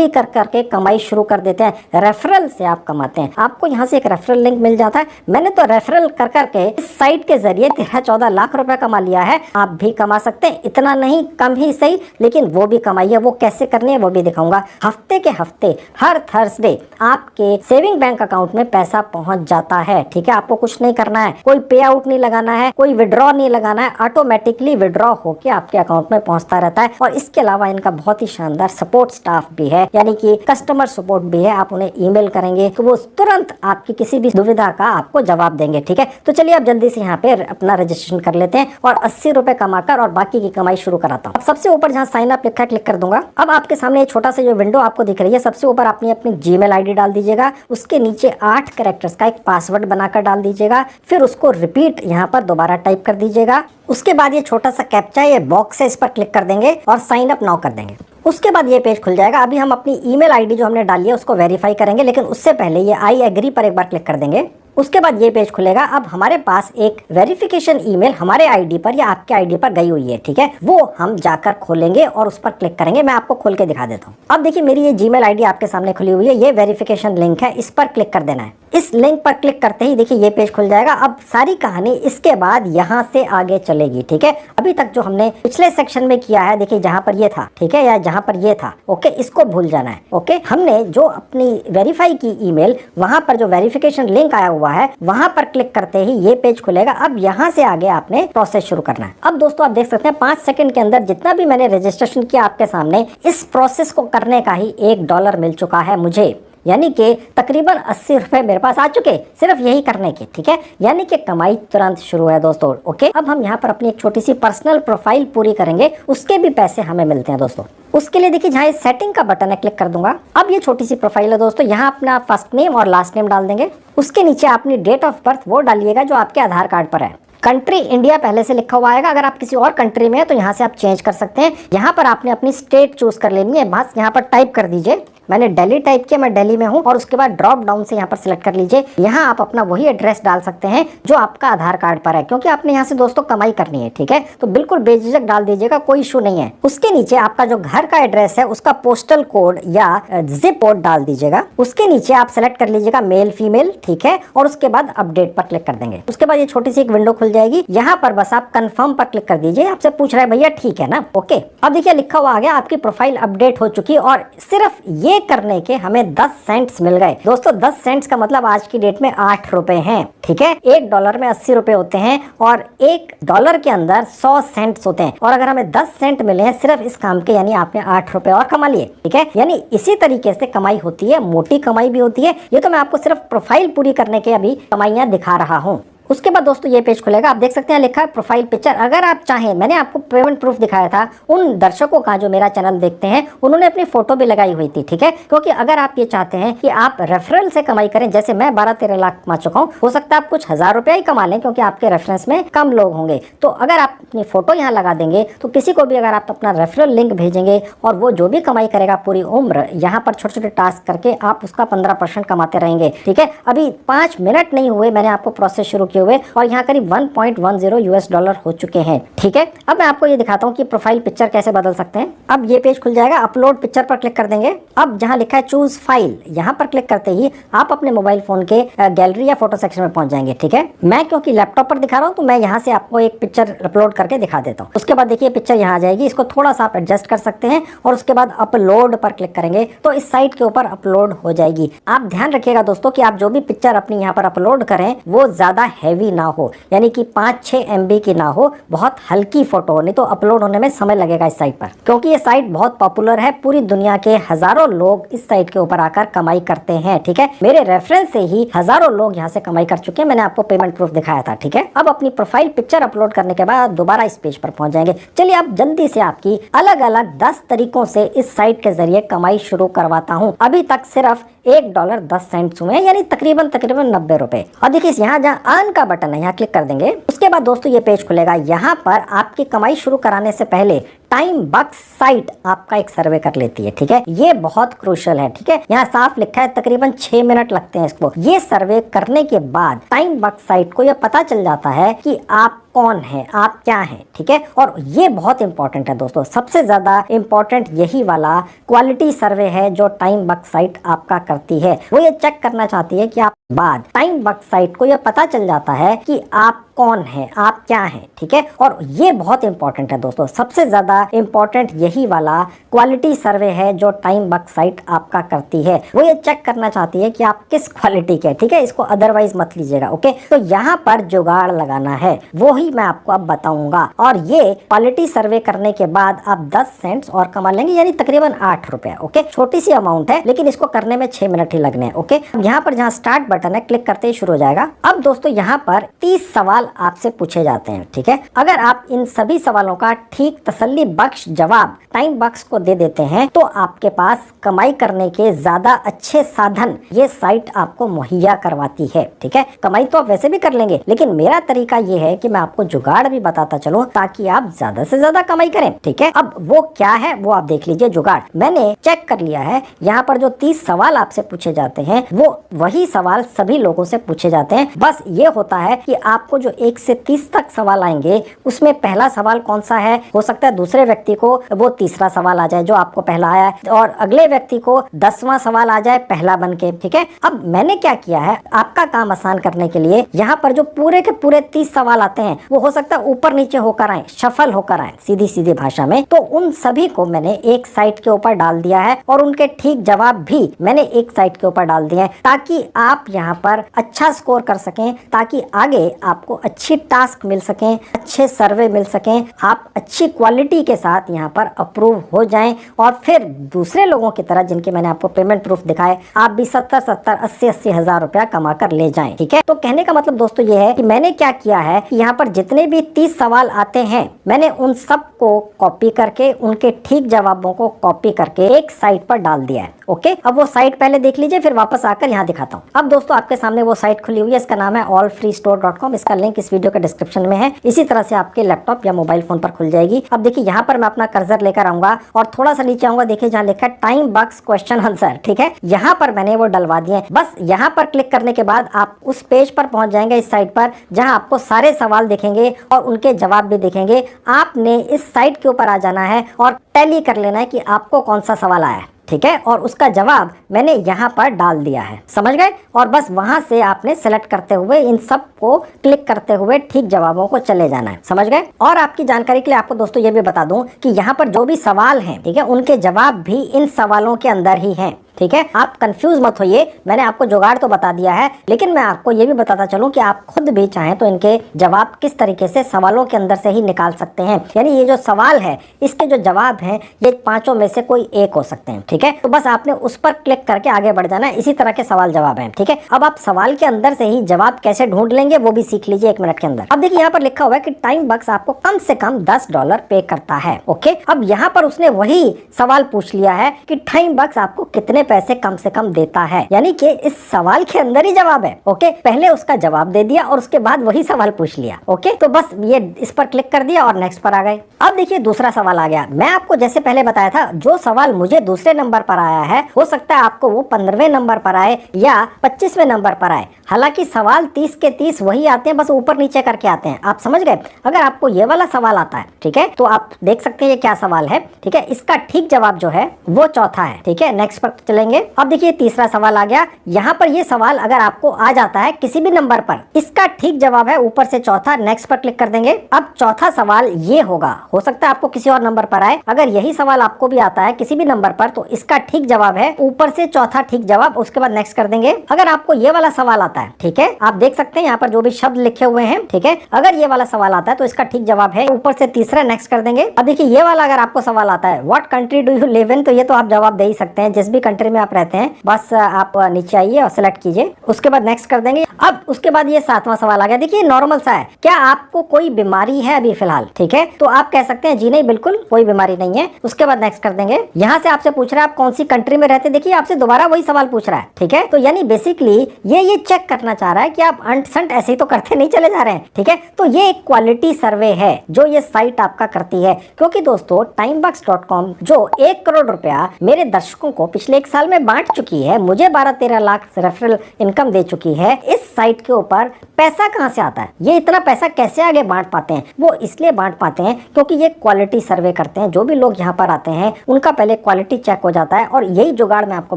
करके कमाई शुरू कर देते हैं। रेफरल से आप कमाते हैं, आपको यहाँ से एक रेफरल लिंक मिल जाता है। मैंने तो रेफरल कर करके इस साइट के जरिए 13-14 लाख रुपए कमा लिया है। आप भी कमा सकते हैं, इतना नहीं, कम ही सही, लेकिन वो भी कमाइए। वो कैसे करनी है वो भी दिखाऊंगा। हफ्ते के हफ्ते हर थर्सडे आपके सेविंग बैंक अकाउंट में पैसा पहुंच जाता है। ठीक है, आपको कुछ नहीं करना है, कोई पे आउट नहीं लगाना है, कोई विड्रॉ नहीं लगाना है, ऑटोमेटिकली विड्रॉ होके आपके अकाउंट में पहुंचता रहता है। और इसके अलावा इनका बहुत ही शानदार सपोर्ट स्टाफ भी है, यानी कि कस्टमर सपोर्ट भी है। आप उन्हें ईमेल करेंगे तो वो तुरंत आपकी किसी भी दुविधा का आपको जवाब देंगे। ठीक है, तो चलिए अब जल्दी से यहाँ पे अपना रजिस्ट्रेशन कर लेते हैं और 80 रुपए कमाकर और बाकी की कमाई शुरू कराता हूँ। सबसे ऊपर जहाँ साइन अप लिखा है क्लिक कर दूंगा। अब आपके सामने एक छोटा सा जो विंडो आपको दिख रही है, सबसे ऊपर आपने अपनी जीमेल आईडी डाल दीजिएगा, उसके नीचे 8 कैरेक्टर्स का एक पासवर्ड बनाकर डाल दीजिएगा, फिर उसको रिपीट यहाँ पर दोबारा टाइप कर दीजिएगा। उसके बाद ये छोटा सा कैप्चा, ये बॉक्स है, इस पर क्लिक कर देंगे और साइन अप नाउ कर देंगे। उसके बाद ये पेज खुल जाएगा। अभी हम अपनी ईमेल आईडी जो हमने डाली है उसको वेरीफाई करेंगे, लेकिन उससे पहले ये आई एग्री पर एक बार क्लिक कर देंगे। उसके बाद ये पेज खुलेगा। अब हमारे पास एक वेरिफिकेशन ईमेल हमारे आईडी पर या आपके आईडी पर गई हुई है। ठीक है, वो हम जाकर खोलेंगे और उस पर क्लिक करेंगे। मैं आपको खोल के दिखा देता हूँ। अब देखिए मेरी ये जीमेल आईडी आपके सामने खुली हुई है, ये वेरिफिकेशन लिंक है, इस पर क्लिक कर देना है। इस लिंक पर क्लिक करते ही देखिए ये पेज खुल जाएगा। अब सारी कहानी इसके बाद यहाँ से आगे चलेगी। ठीक है, अभी तक जो हमने पिछले सेक्शन में किया है, देखिए जहाँ पर ये था, ठीक है, या जहाँ पर ये था, ओके, इसको भूल जाना है। ओके, हमने जो अपनी वेरीफाई की ईमेल, वहां पर जो वेरिफिकेशन लिंक आया हुआ है, वहां पर क्लिक करते ही ये पेज खुलेगा। अब यहाँ से आगे आपने प्रोसेस शुरू करना है। अब दोस्तों आप देख सकते हैं 5 सेकंड के अंदर जितना भी मैंने रजिस्ट्रेशन किया आपके सामने, इस प्रोसेस को करने का ही $1 मिल चुका है मुझे, यानी कि तकरीबन 80 रुपए मेरे पास आ चुके सिर्फ यही करने के। ठीक है, यानी कि कमाई तुरंत शुरू है दोस्तों। ओके, अब हम यहाँ पर अपनी एक छोटी सी पर्सनल प्रोफाइल पूरी करेंगे, उसके भी पैसे हमें मिलते हैं दोस्तों। उसके लिए देखिए जहाँ सेटिंग का बटन है, क्लिक कर दूंगा। अब ये छोटी सी प्रोफाइल है दोस्तों, यहाँ अपना फर्स्ट नेम और लास्ट नेम डाल देंगे। उसके नीचे अपनी डेट ऑफ बर्थ वो डालिएगा जो आपके आधार कार्ड पर है। कंट्री इंडिया पहले से लिखा हुआ आएगा, अगर आप किसी और कंट्री में है तो यहाँ से आप चेंज कर सकते हैं। यहाँ पर आपने अपनी स्टेट चूज कर लेनी है, बस यहाँ पर टाइप कर दीजिए। मैंने दिल्ली टाइप किया, मैं दिल्ली में हूँ, और उसके बाद ड्रॉप डाउन से यहाँ पर सिलेक्ट कर लीजिए। यहाँ आप अपना वही एड्रेस डाल सकते हैं जो आपका आधार कार्ड पर है, क्योंकि आपने यहाँ से दोस्तों कमाई करनी है। ठीक है, तो बिल्कुल बेझिझक डाल दीजिएगा, कोई इशू नहीं है। उसके नीचे आपका जो घर का एड्रेस है उसका पोस्टल कोड या जिप कोड डाल दीजिएगा। उसके नीचे आप सेलेक्ट कर लीजिएगा मेल फीमेल, ठीक है, और उसके बाद अपडेट पर क्लिक कर देंगे। उसके बाद ये छोटी सी एक विंडो खुल जाएगी, यहाँ पर बस आप कंफर्म पर क्लिक कर दीजिए। आपसे पूछ रहा है भैया ठीक है ना, ओके। अब देखिए लिखा हुआ आ गया आपकी प्रोफाइल अपडेट हो चुकी, और सिर्फ ये ये करने के हमें 10 सेंट्स मिल गए। दोस्तों 10 सेंट्स का मतलब आज की डेट में 8 रुपए हैं, ठीक है। $1 में 80 रुपए होते हैं और $1 के अंदर 100 सेंट्स होते हैं, और अगर हमें 10 सेंट मिले हैं सिर्फ इस काम के, यानी आपने 8 रुपए और कमा लिए, ठीक है। यानी इसी तरीके से कमाई होती है, मोटी कमाई भी होती है। ये तो मैं आपको सिर्फ प्रोफाइल पूरी करने के अभी कमाइयां दिखा रहा हूँ। उसके बाद दोस्तों ये पेज खुलेगा, आप देख सकते हैं लिखा है प्रोफाइल पिक्चर। अगर आप चाहें, मैंने आपको पेमेंट प्रूफ दिखाया था, उन दर्शकों का जो मेरा चैनल देखते हैं उन्होंने अपनी फोटो भी लगाई हुई थी, ठीक है। क्योंकि अगर आप ये चाहते हैं कि आप रेफरल से कमाई करें, जैसे मैं 12-13 लाख कमा चुका हूँ, हो सकता है आप कुछ हजार रुपया ही कमा लें क्योंकि आपके रेफरेंस में कम लोग होंगे। तो अगर आप अपनी फोटो यहाँ लगा देंगे तो किसी को भी अगर आप अपना रेफरल लिंक भेजेंगे और वो जो भी कमाई करेगा पूरी उम्र यहाँ पर छोटे छोटे टास्क करके आप उसका 15% कमाते रहेंगे, ठीक है। अभी 5 मिनट नहीं हुए मैंने आपको प्रोसेस शुरू किए हुए और यहाँ करीब $1.10 हो चुके हैं, ठीक है। अब मैं आपको ये दिखाता हूँ कि प्रोफाइल पिक्चर कैसे बदल सकते हैं। अब ये पेज खुल जाएगा, अपलोड पिक्चर पर क्लिक कर देंगे। अब जहाँ लिखा है चूज फाइल, यहाँ पर क्लिक करते ही आप अपने मोबाइल फोन के गैलरी या फोटो सेक्शन में पहुंच जाएंगे, ठीक है। मैं क्योंकि लैपटॉप पर दिखा रहा हूँ तो मैं यहाँ से आपको एक पिक्चर अपलोड करके दिखा देता हूँ। उसके बाद देखिए पिक्चर यहाँ आ जाएगी, इसको थोड़ा सा आप एडजस्ट कर सकते हैं और उसके बाद अपलोड पर क्लिक करेंगे तो इस साइट के ऊपर अपलोड हो जाएगी। आप ध्यान रखिएगा दोस्तों कि आप जो भी पिक्चर अपनी यहाँ पर अपलोड करें वो ज्यादा हैवी ना हो, यानी कि 5-6 MB की ना हो, बहुत हल्की फोटो हो, नहीं तो अपलोड होने में समय लगेगा इस साइट पर। क्योंकि ये साइट बहुत पॉपुलर है, पूरी दुनिया के हजारों लोग इस साइट के ऊपर आकर कमाई करते हैं, ठीक है। मेरे रेफरेंस से ही हजारों लोग यहाँ से कमाई कर चुके हैं, मैंने आपको पेमेंट प्रूफ दिखाया था, ठीक है। अब अपनी प्रोफाइल पिक्चर अपलोड करने के बाद दोबारा इस पेज पर पहुंच जाएंगे। चलिए अब जल्दी से आपकी अलग अलग 10 तरीकों से इस साइट के जरिए कमाई शुरू करवाता हूँ। अभी तक सिर्फ $1.10 हुए, यानी तकरीबन 90 रुपए। और देखिए यहाँ जहाँ अर्न का बटन है यहाँ क्लिक कर देंगे। उसके बाद दोस्तों ये पेज खुलेगा, यहाँ पर आपकी कमाई शुरू कराने से पहले टाइम बक्स साइट आपका एक सर्वे कर लेती है, ठीक है। ये बहुत क्रूशियल है, ठीक है। यहाँ साफ लिखा है तकरीबन 6 मिनट लगते हैं इसको। ये सर्वे करने के बाद टाइम बक्स साइट को ये पता चल जाता है कि आप कौन है, आप क्या हैं, ठीक है। और ये बहुत इंपॉर्टेंट है दोस्तों, सबसे ज्यादा इंपॉर्टेंट यही वाला क्वालिटी सर्वे है जो टाइम बक्स साइट आपका करती है। वो ये चेक करना चाहती है कि आप बाद टाइम बक्स साइट को ये पता चल जाता है कि आप कौन है, आप क्या हैं, ठीक है। और ये बहुत इंपॉर्टेंट है दोस्तों, सबसे ज्यादा इंपॉर्टेंट यही वाला क्वालिटी सर्वे है जो टाइम बक्स साइट आपका करती है। वो ये चेक करना चाहती है कि आप किस क्वालिटी के, ठीक है। इसको अदरवाइज मत लीजिएगा, ओके। तो यहाँ पर जुगाड़ लगाना है, वो ही मैं आपको अब बताऊंगा। और ये क्वालिटी सर्वे करने के बाद आप 10 सेंट्स और कमा लेंगे, यानी तकरीबन 8 रुपए, ओके। छोटी सी अमाउंट है लेकिन इसको करने में 6 मिनट ही लगने हैं, ओके। यहाँ पर जहाँ स्टार्ट बटन है क्लिक करते ही शुरू हो जाएगा। अब दोस्तों यहाँ पर 30 सवाल आपसे पूछे जाते हैं, ठीक है। अगर आप इन सभी सवालों का ठीक तसल्ली बख्श जवाब टाइम बक्स को दे देते हैं तो आपके पास कमाई करने के ज्यादा अच्छे साधन ये साइट आपको मुहैया करवाती है, ठीक है। कमाई तो आप वैसे भी कर लेंगे, लेकिन मेरा तरीका ये है कि मैं आपको जुगाड़ भी बताता चलूं ताकि आप ज्यादा से ज्यादा कमाई करें, ठीक है। अब वो क्या है वो आप देख लीजिए। जुगाड़ मैंने चेक कर लिया है, यहाँ पर जो 30 सवाल आपसे पूछे जाते हैं वो वही सवाल सभी लोगों से पूछे जाते हैं। बस ये होता है कि आपको जो 1 से 30 तक सवाल आएंगे उसमें पहला सवाल कौन सा है, हो सकता है दूसरे व्यक्ति को वो तीसरा सवाल आ जाए जो आपको पहला आया है, और अगले व्यक्ति को 10वां सवाल आ जाए पहला बन के, ठीक है। अब मैंने क्या किया है, आपका काम आसान करने के लिए यहाँ पर जो पूरे के पूरे 30 सवाल आते हैं वो हो सकता है ऊपर नीचे होकर आए, शफल होकर आए, सीधी सीधी भाषा में, तो उन सभी को मैंने एक साइट के ऊपर डाल दिया है और उनके ठीक जवाब भी मैंने एक साइट के ऊपर डाल दिए हैं ताकि आप यहाँ पर अच्छा स्कोर कर सकें, ताकि आगे आपको अच्छी टास्क मिल सकें, अच्छे सर्वे मिल सकें, आप अच्छी क्वालिटी के साथ यहाँ पर अप्रूव हो जाएं और फिर दूसरे लोगों की तरह जिनके मैंने आपको पेमेंट प्रूफ दिखाए आप भी 70-70, 80-80 हजार रुपया कमा कर ले जाएं, ठीक है। तो कहने का मतलब दोस्तों ये है कि मैंने क्या किया है कि यहाँ पर जितने भी 30 सवाल आते हैं मैंने उन सब को कॉपी करके उनके ठीक जवाबों को कॉपी करके एक साइट पर डाल दिया है, ओके। अब वो साइट पहले देख लीजिए फिर वापस आकर यहाँ दिखाता हूँ। अब दोस्तों आपके सामने वो साइट खुली हुई है, इसका नाम है allfreestore.com। इसका लिंक इस वीडियो के डिस्क्रिप्शन में है। इसी तरह से आपके लैपटॉप या मोबाइल फोन पर खुल जाएगी। अब देखिए यहाँ पर मैं अपना कर्सर लेकर आऊंगा और थोड़ा सा नीचे आऊंगा, देखिए जहाँ लिखा है टाइम बक्स क्वेश्चन आंसर, ठीक है। यहाँ पर मैंने वो डलवा दिए। बस यहाँ पर क्लिक करने के बाद आप उस पेज पर पहुंच जाएंगे, इस साइट पर, जहाँ आपको सारे सवाल दिखेंगे और उनके जवाब भी दिखेंगे। आपने इस साइट के ऊपर आ जाना है और टैली कर लेना है कि आपको कौन सा सवाल आया है, ठीक है, और उसका जवाब मैंने यहाँ पर डाल दिया है, समझ गए। और बस वहां से आपने सेलेक्ट करते हुए इन सब को क्लिक करते हुए ठीक जवाबों को चले जाना है, समझ गए। और आपकी जानकारी के लिए आपको दोस्तों ये भी बता दूं कि यहाँ पर जो भी सवाल हैं, ठीक है, उनके जवाब भी इन सवालों के अंदर ही हैं। ठीक है, आप कंफ्यूज मत होइए, मैंने आपको जुगाड़ तो बता दिया है, लेकिन मैं आपको ये भी बताता चलूं कि आप खुद भी चाहें तो इनके जवाब किस तरीके से सवालों के अंदर से ही निकाल सकते हैं। यानी ये जो सवाल है इसके जो जवाब हैं ये पांचों में से कोई एक हो सकते हैं। ठीक है, तो बस आपने उस पर क्लिक करके आगे बढ़ जाना है। इसी तरह के सवाल जवाब हैं। ठीक है, अब आप सवाल के अंदर से ही जवाब कैसे ढूंढ लेंगे वो भी सीख लीजिए 1 मिनट के अंदर। अब देखिए यहाँ पर लिखा हुआ है कि टाइम बक्स आपको कम से कम $10 पे करता है। ओके, अब यहाँ पर उसने वही सवाल पूछ लिया है कि टाइम बक्स आपको कितने पैसे कम से कम देता है, यानी कि इस सवाल के अंदर ही जवाब है। ओके, पहले उसका जवाब दे दिया और उसके बाद वही सवाल पूछ लिया। ओके, तो बस ये इस पर क्लिक कर दिया और नेक्स्ट पर आ गए। अब देखिए दूसरा सवाल आ गया। मैं आपको जैसे पहले बताया था, जो सवाल मुझे दूसरे नंबर पर आया है हो सकता है आपको वो 15वें नंबर पर आए या 25वें नंबर पर आए। हालांकि सवाल 30 के 30 वही आते हैं, बस ऊपर नीचे करके आते हैं। आप समझ गए? अगर आपको ये वाला सवाल आता है, ठीक है, तो आप देख सकते हैं ये क्या सवाल है। ठीक है, इसका ठीक जवाब जो है वो चौथा है। ठीक है, नेक्स्ट पर चलेंगे। अब देखिए तीसरा सवाल आ गया। यहाँ पर ये सवाल अगर आपको आ जाता है किसी भी नंबर पर, इसका ठीक जवाब है ऊपर से चौथा। नेक्स्ट पर क्लिक कर देंगे। अब चौथा सवाल ये होगा, हो सकता है आपको किसी और नंबर पर आए। अगर यही सवाल आपको भी आता है किसी भी नंबर पर तो इसका ठीक जवाब है ऊपर से चौथा ठीक जवाब। उसके बाद नेक्स्ट कर देंगे। अगर आपको ये वाला सवाल आता है, ठीक है, आप देख सकते हैं यहाँ पर जो भी शब्द लिखे हुए हैं। ठीक है, अगर ये वाला सवाल आता है तो इसका ठीक जवाब है ऊपर से तीसरा। नेक्स्ट कर देंगे। अब देखिए ये वाला अगर आपको सवाल आता है what country do you live in, तो ये तो आप जवाब दे ही सकते हैं, जिस भी कंट्री में आप रहते हैं। बस आप नीचे आइए और सिलेक्ट कीजिए। उसके बाद नेक्स्ट कर देंगे। अब उसके बाद ये 7वां सवाल आ गया। देखिए नॉर्मल सा है, क्या आपको कोई बीमारी है अभी फिलहाल? ठीक है, तो आप कह सकते हैं जी नहीं, बिल्कुल कोई बीमारी नहीं है। उसके बाद नेक्स्ट कर देंगे। यहाँ से आपसे पूछ रहा है आप कौन सी कंट्री में रहते हैं। देखिए आपसे दोबारा वही सवाल पूछ रहा है। ठीक है, तो यानी बेसिकली ये चेक करना चाह रहा है कि आप अंट संट ऐसे ही तो करते नहीं चले जा रहे हैं। ठीक है, तो ये एक क्वालिटी सर्वे है जो ये साइट आपका करती है। क्योंकि दोस्तों timebox.com जो 1 करोड़ रुपया मेरे दर्शकों को पिछले 1 साल में बांट चुकी है, मुझे 12-13 लाख रेफरल इनकम दे चुकी है, इस साइट के ऊपर पैसा कहां से आता है? ये इतना पैसा कैसे आगे बांट पाते हैं? वो इसलिए बांट पाते हैं क्योंकि ये क्वालिटी सर्वे करते हैं। जो भी लोग यहाँ पर आते हैं उनका पहले क्वालिटी चेक हो जाता है। और यही जुगाड़ मैं आपको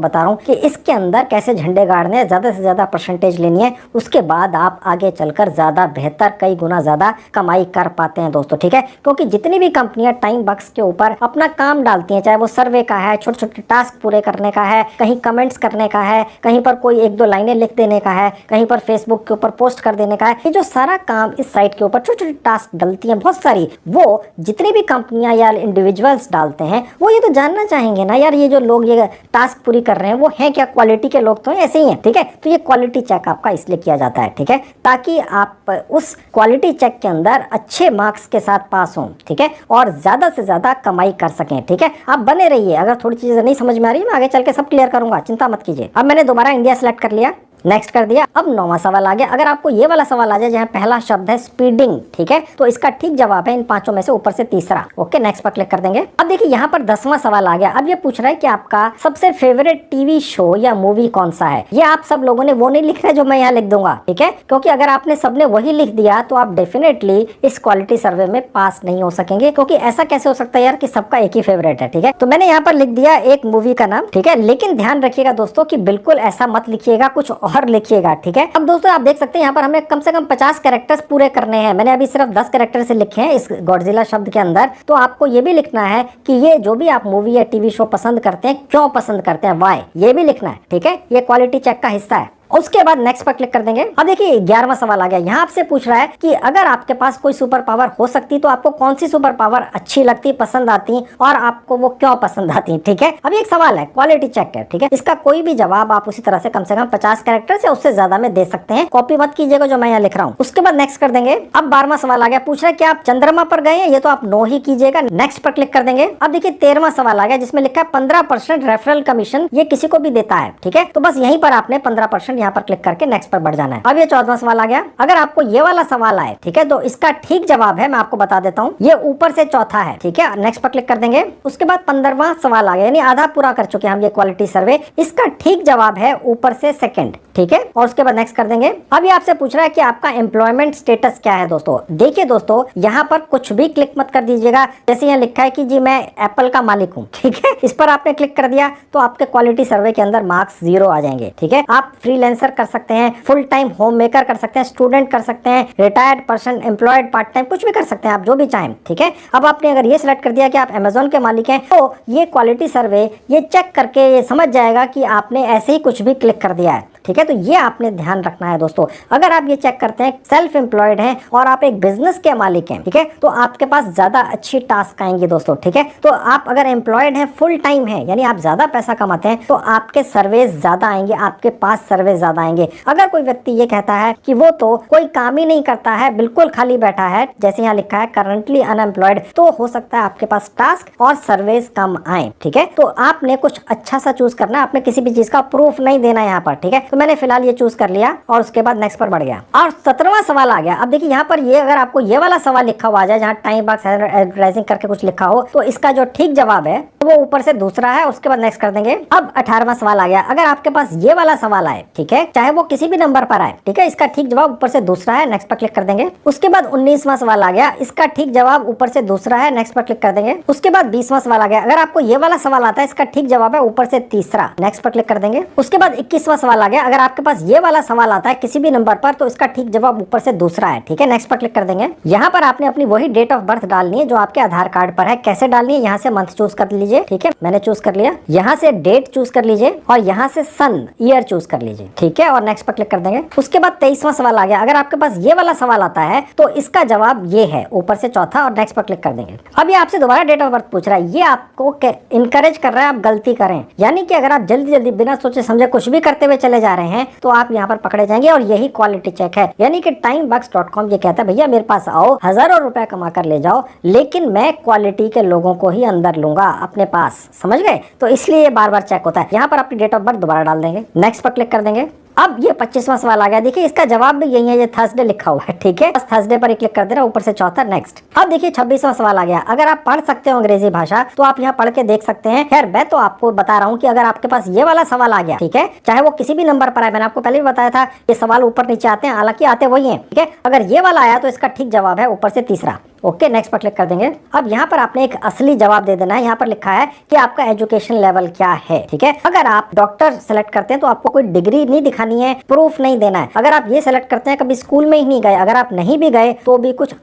बता रहा हूँ कि इसके अंदर कैसे झंडे गाड़ने हैं, ज्यादा से ज्यादा परसेंटेज लेनी है, उसके बाद आप आगे चलकर ज्यादा बेहतर, कई गुना ज्यादा कमाई कर पाते हैं दोस्तों। ठीक है, क्योंकि जितनी भी कंपनियां टाइम बक्स के ऊपर अपना काम डालती हैं, चाहे वो सर्वे का है, छोटे छोटे टास्क पूरे करने का है, कहीं कमेंट्स करने का है, कहीं पर कोई 1-2 लाइनें लिख देने का है, कहीं पर फेसबुक के ऊपर पोस्ट कर देने का है, ये जो सारा काम इस साइट के ऊपर छोटे छोटे टास्क डलती हैं बहुत सारी, वो जितनी भी कंपनियां या इंडिविजुअल्स डालते हैं वो ये तो जानना चाहेंगे ना यार, ये जो लोग ये टास्क पूरी कर रहे हैं वो हैं क्या, क्वालिटी के लोग तो ऐसे ही हैं। ठीक है, तो ये क्वालिटी चेक आपका इसलिए किया जाता है। ठीक है, ताकि आप उस क्वालिटी चेक के अंदर अच्छे मार्क्स के साथ पास हों। ठीक है, और ज्यादा से ज्यादा कमाई कर सकें। ठीक है, आप बने रहिए। अगर थोड़ी चीजें नहीं समझ में आ रही है मैं आगे चल के सब क्लियर करूंगा, चिंता मत कीजिए। अब मैंने दोबारा इंडिया सेलेक्ट कर लिया, नेक्स्ट कर दिया। अब 9वां सवाल आ गया। अगर आपको ये वाला सवाल आ जाए जहाँ पहला शब्द है स्पीडिंग, ठीक है, तो इसका ठीक जवाब है इन 5 में से ऊपर से तीसरा। ओके, नेक्स्ट पर क्लिक कर देंगे। अब देखिए यहाँ पर 10वां सवाल आ गया। अब ये पूछ रहा है कि आपका सबसे फेवरेट टीवी शो या मूवी कौन सा है। ये आप सब लोगों ने वो नहीं लिख रहे जो मैं यहाँ लिख दूंगा। ठीक है, क्योंकि अगर आपने सबने वही लिख दिया तो आप डेफिनेटली इस क्वालिटी सर्वे में पास नहीं हो सकेंगे, क्योंकि ऐसा कैसे हो सकता है यार कि सबका एक ही फेवरेट है। ठीक है, तो मैंने यहाँ पर लिख दिया एक मूवी का नाम। ठीक है, लेकिन ध्यान रखिएगा दोस्तों कि बिल्कुल ऐसा मत लिखिएगा, कुछ और लिखिएगा। ठीक है, अब दोस्तों आप देख सकते हैं यहाँ पर हमें कम से कम 50 कैरेक्टर्स पूरे करने हैं। मैंने अभी सिर्फ 10 कैरेक्टर से लिखे हैं इस गॉडजिला शब्द के अंदर। तो आपको ये भी लिखना है कि ये जो भी आप मूवी या टीवी शो पसंद करते हैं, क्यों पसंद करते हैं, वाई, ये भी लिखना है। ठीक है, ये क्वालिटी चेक का हिस्सा है। उसके बाद नेक्स्ट पर क्लिक कर देंगे। अब देखिए 11वां सवाल आ गया। यहाँ आपसे पूछ रहा है कि अगर आपके पास कोई सुपर पावर हो सकती तो आपको कौन सी सुपर पावर अच्छी लगती, पसंद आती, और आपको वो क्यों पसंद आती। ठीक है, अब एक सवाल है, क्वालिटी चेक है। ठीक है, इसका कोई भी जवाब आप उसी तरह से कम 50 कैरेक्टर से उससे ज्यादा में दे सकते हैं। कॉपी मत कीजिएगा जो मैं यहाँ लिख रहा हूँ। उसके बाद नेक्स्ट कर देंगे। अब 12वां सवाल आ गया। पूछ रहा है कि आप चंद्रमा पर गए हैं, ये तो आप नो ही कीजिएगा। नेक्स्ट पर क्लिक कर देंगे। अब देखिए 13वां सवाल आ गया जिसमें लिखा है 15% रेफरल कमीशन ये किसी को भी देता है। ठीक है, तो बस यहीं पर आपने 15% यहाँ पर क्लिक करके पर बढ़ जाना है। अब ये 14वां सवाल आ गया। अगर आपको ये वाला सवाल आए, ठीक है, तो इसका ठीक जवाब है, मैं आपको बता देता हूँ, ये ऊपर से चौथा है। ठीक है, नेक्स्ट पर क्लिक कर देंगे। उसके बाद 15वां सवाल आ गया, यानी आधा पूरा कर चुके हैं हम ये क्वालिटी सर्वे। इसका ठीक जवाब है ऊपर से सेकंड। ठीक है, और उसके बाद नेक्स्ट कर देंगे। अब ये आपसे पूछ रहा है कि आपका एम्प्लॉयमेंट स्टेटस क्या है। दोस्तों देखिए दोस्तों, यहाँ पर कुछ भी क्लिक मत कर दीजिएगा। जैसे यहाँ लिखा है कि जी मैं एप्पल का मालिक हूँ, ठीक है, इस पर आपने क्लिक कर दिया तो आपके क्वालिटी सर्वे के अंदर मार्क्स 0 आ जाएंगे। ठीक है, आप फ्रीलांसर फ्रीलांसर कर सकते हैं, फुल टाइम होम मेकर कर सकते हैं, स्टूडेंट कर सकते हैं, retired person, employed, part time, कुछ भी कर सकते हैं आप, जो भी चाहें। ठीक है, अब आपने अगर ये सिलेक्ट कर दिया कि आप अमेजोन के मालिक हैं, तो ये क्वालिटी सर्वे ये चेक करके ये समझ जाएगा कि आपने ऐसे ही कुछ भी क्लिक कर दिया है। ठीक है, तो ये आपने ध्यान रखना है दोस्तों। अगर आप ये चेक करते हैं सेल्फ एम्प्लॉयड हैं और आप एक बिजनेस के मालिक हैं, ठीक है, तो आपके पास ज्यादा अच्छी टास्क आएंगे दोस्तों। ठीक है, तो आप अगर एम्प्लॉयड हैं, फुल टाइम है, यानी आप ज्यादा पैसा कमाते हैं, तो आपके सर्वेज ज्यादा आएंगे, आपके पास सर्वे ज्यादा आएंगे। अगर कोई व्यक्ति ये कहता है कि वो तो कोई काम ही नहीं करता है, बिल्कुल खाली बैठा है, जैसे यहाँ लिखा है करंटली अनएम्प्लॉयड, तो हो सकता है आपके पास टास्क और सर्वेज कम आए। ठीक है, तो आपने कुछ अच्छा सा चूज करना है, आपने किसी भी चीज का प्रूफ नहीं देना यहाँ पर। ठीक है, तो मैंने फिलहाल ये चूज कर लिया और उसके बाद नेक्स्ट पर बढ़ गया और 17वां सवाल आ गया। अब देखिए यहाँ पर ये अगर आपको ये वाला सवाल लिखा हुआ आ जाए जहाँ टाइम बॉक्स एडवर्टाइजिंग करके कुछ लिखा हो, तो इसका जो ठीक जवाब है वो ऊपर से दूसरा है, उसके बाद नेक्स्ट कर देंगे। अब 18वां सवाल आ गया। अगर आपके पास ये वाला सवाल आए, ठीक है, चाहे वो किसी भी नंबर पर आए, ठीक है, इसका ठीक जवाब ऊपर से दूसरा है, नेक्स्ट पर क्लिक कर देंगे। उसके बाद 19वां सवाल आ गया, इसका ठीक जवाब ऊपर से दूसरा है, नेक्स्ट पर क्लिक कर देंगे। उसके बाद 20वां सवाल आ गया। अगर आपको ये वाला सवाल आता है, इसका ठीक जवाब है ऊपर से तीसरा, नेक्स्ट पर क्लिक कर देंगे। उसके बाद 21वां सवाल आ गया। अगर आपके पास ये वाला सवाल आता है किसी भी नंबर पर, तो इसका ठीक जवाब ऊपर से दूसरा है। ठीक है, नेक्स्ट पर क्लिक कर देंगे। यहाँ पर आपने अपनी वही डेट ऑफ बर्थ डालनी है जो आपके आधार कार्ड पर है। कैसे डालनी है, यहाँ से मंथ चूज कर लीजिए। ठीक है, मैंने चूज कर लिया। यहाँ से डेट चूज कर लीजिए और यहाँ से सन ईयर चूज कर लीजिए। ठीक है, और नेक्स्ट पर क्लिक कर देंगे। उसके बाद 23वां सवाल आ गया। अगर आपके पास ये वाला सवाल आता है तो इसका जवाब ये है, ऊपर से चौथा, और नेक्स्ट पर क्लिक कर देंगे। अब ये आपसे दोबारा डेट ऑफ बर्थ पूछ रहा है, ये आपको इनकरेज कर रहा है आप गलती करें, यानी कि अगर आप जल्दी जल्दी बिना सोचे समझे कुछ भी करते हुए चले जा रहे हैं तो आप यहाँ पर पकड़े जाएंगे। और यही क्वालिटी चेक है, यानी कि timebox.com ये कहता है भैया मेरे पास आओ, हजारों रुपए कमा कर ले जाओ, लेकिन मैं क्वालिटी के लोगों को ही अंदर लूंगा अपने पास, समझ गए? तो इसलिए ये बार बार चेक होता है। यहाँ पर अपनी डेट ऑफ बर्थ दोबारा डाल देंगे, नेक्स्ट पर क्लिक कर देंगे। अब ये 25वां सवाल आ गया। देखिए इसका जवाब भी यही है, ये थर्सडे लिखा हुआ है। ठीक है, बस थर्सडे पर ही क्लिक कर देना, ऊपर से चौथा, नेक्स्ट। अब देखिए 26वां सवाल आ गया। अगर आप पढ़ सकते हो अंग्रेजी भाषा तो आप यहाँ पढ़ के देख सकते हैं। खैर मैं तो आपको बता रहा हूँ कि अगर आपके पास ये वाला सवाल आ गया, ठीक है, चाहे वो किसी भी नंबर पर आए, मैंने आपको पहले भी बताया था ये सवाल ऊपर नीचे आते हैं, हालांकि आते वही हैं। ठीक है, अगर ये वाला आया तो इसका ठीक जवाब है ऊपर से तीसरा। ओके, नेक्स्ट पर क्लिक कर देंगे। अब यहाँ पर आपने एक असली जवाब दे देना है। यहाँ पर लिखा है कि आपका एजुकेशन लेवल क्या है। ठीक है, अगर आप डॉक्टर सेलेक्ट करते हैं तो आपको कोई डिग्री नहीं दिखानी है, प्रूफ नहीं देना है। अगर आप ये सेलेक्ट करते हैं कभी स्कूल में ही नहीं गए, अगर आप नहीं भी गए तो भी कुछ